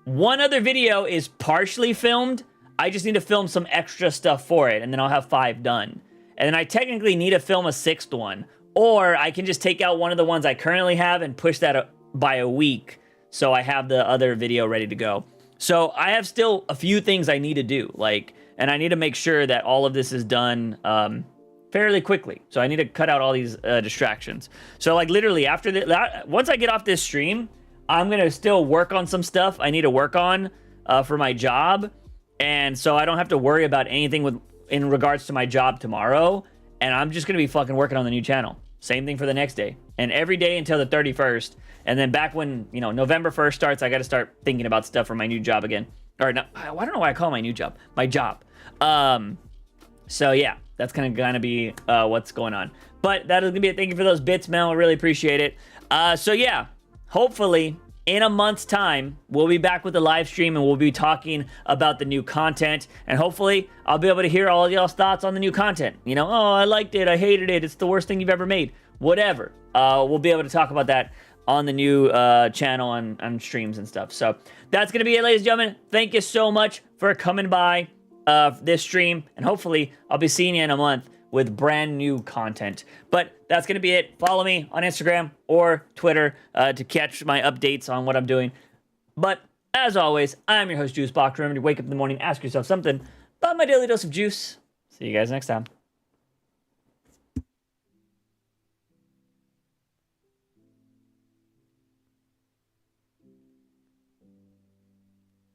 One other video is partially filmed. I just need to film some extra stuff for it, and then I'll have 5 done. And then I technically need to film a 6th one. Or I can just take out one of the ones I currently have and push that by a week so I have the other video ready to go. So I have still a few things I need to do, and I need to make sure that all of this is done fairly quickly. So I need to cut out all these distractions. So like literally after once I get off this stream, I'm gonna still work on some stuff I need to work on for my job, and so I don't have to worry about anything in regards to my job tomorrow. And I'm just gonna be fucking working on the new channel. Same thing for the next day, and every day until the 31st. And then back when November 1st starts, I got to start thinking about stuff for my new job again. Or no, I don't know why I call it my new job. My job. So yeah, that's gonna be what's going on. But that is gonna be it. Thank you for those bits, Mel. I really appreciate it. So yeah, hopefully in a month's time, we'll be back with the live stream and we'll be talking about the new content. And hopefully I'll be able to hear all of y'all's thoughts on the new content. Oh, I liked it. I hated it. It's the worst thing you've ever made. Whatever. We'll be able to talk about that on the new channel on streams and stuff. So that's going to be it, ladies and gentlemen. Thank you so much for coming by this stream. And hopefully I'll be seeing you in a month with brand new content. But that's going to be it. Follow me on Instagram or Twitter to catch my updates on what I'm doing. But as always, I'm your host, Juicebox. Remember to wake up in the morning, ask yourself something about my daily dose of juice. See you guys next time.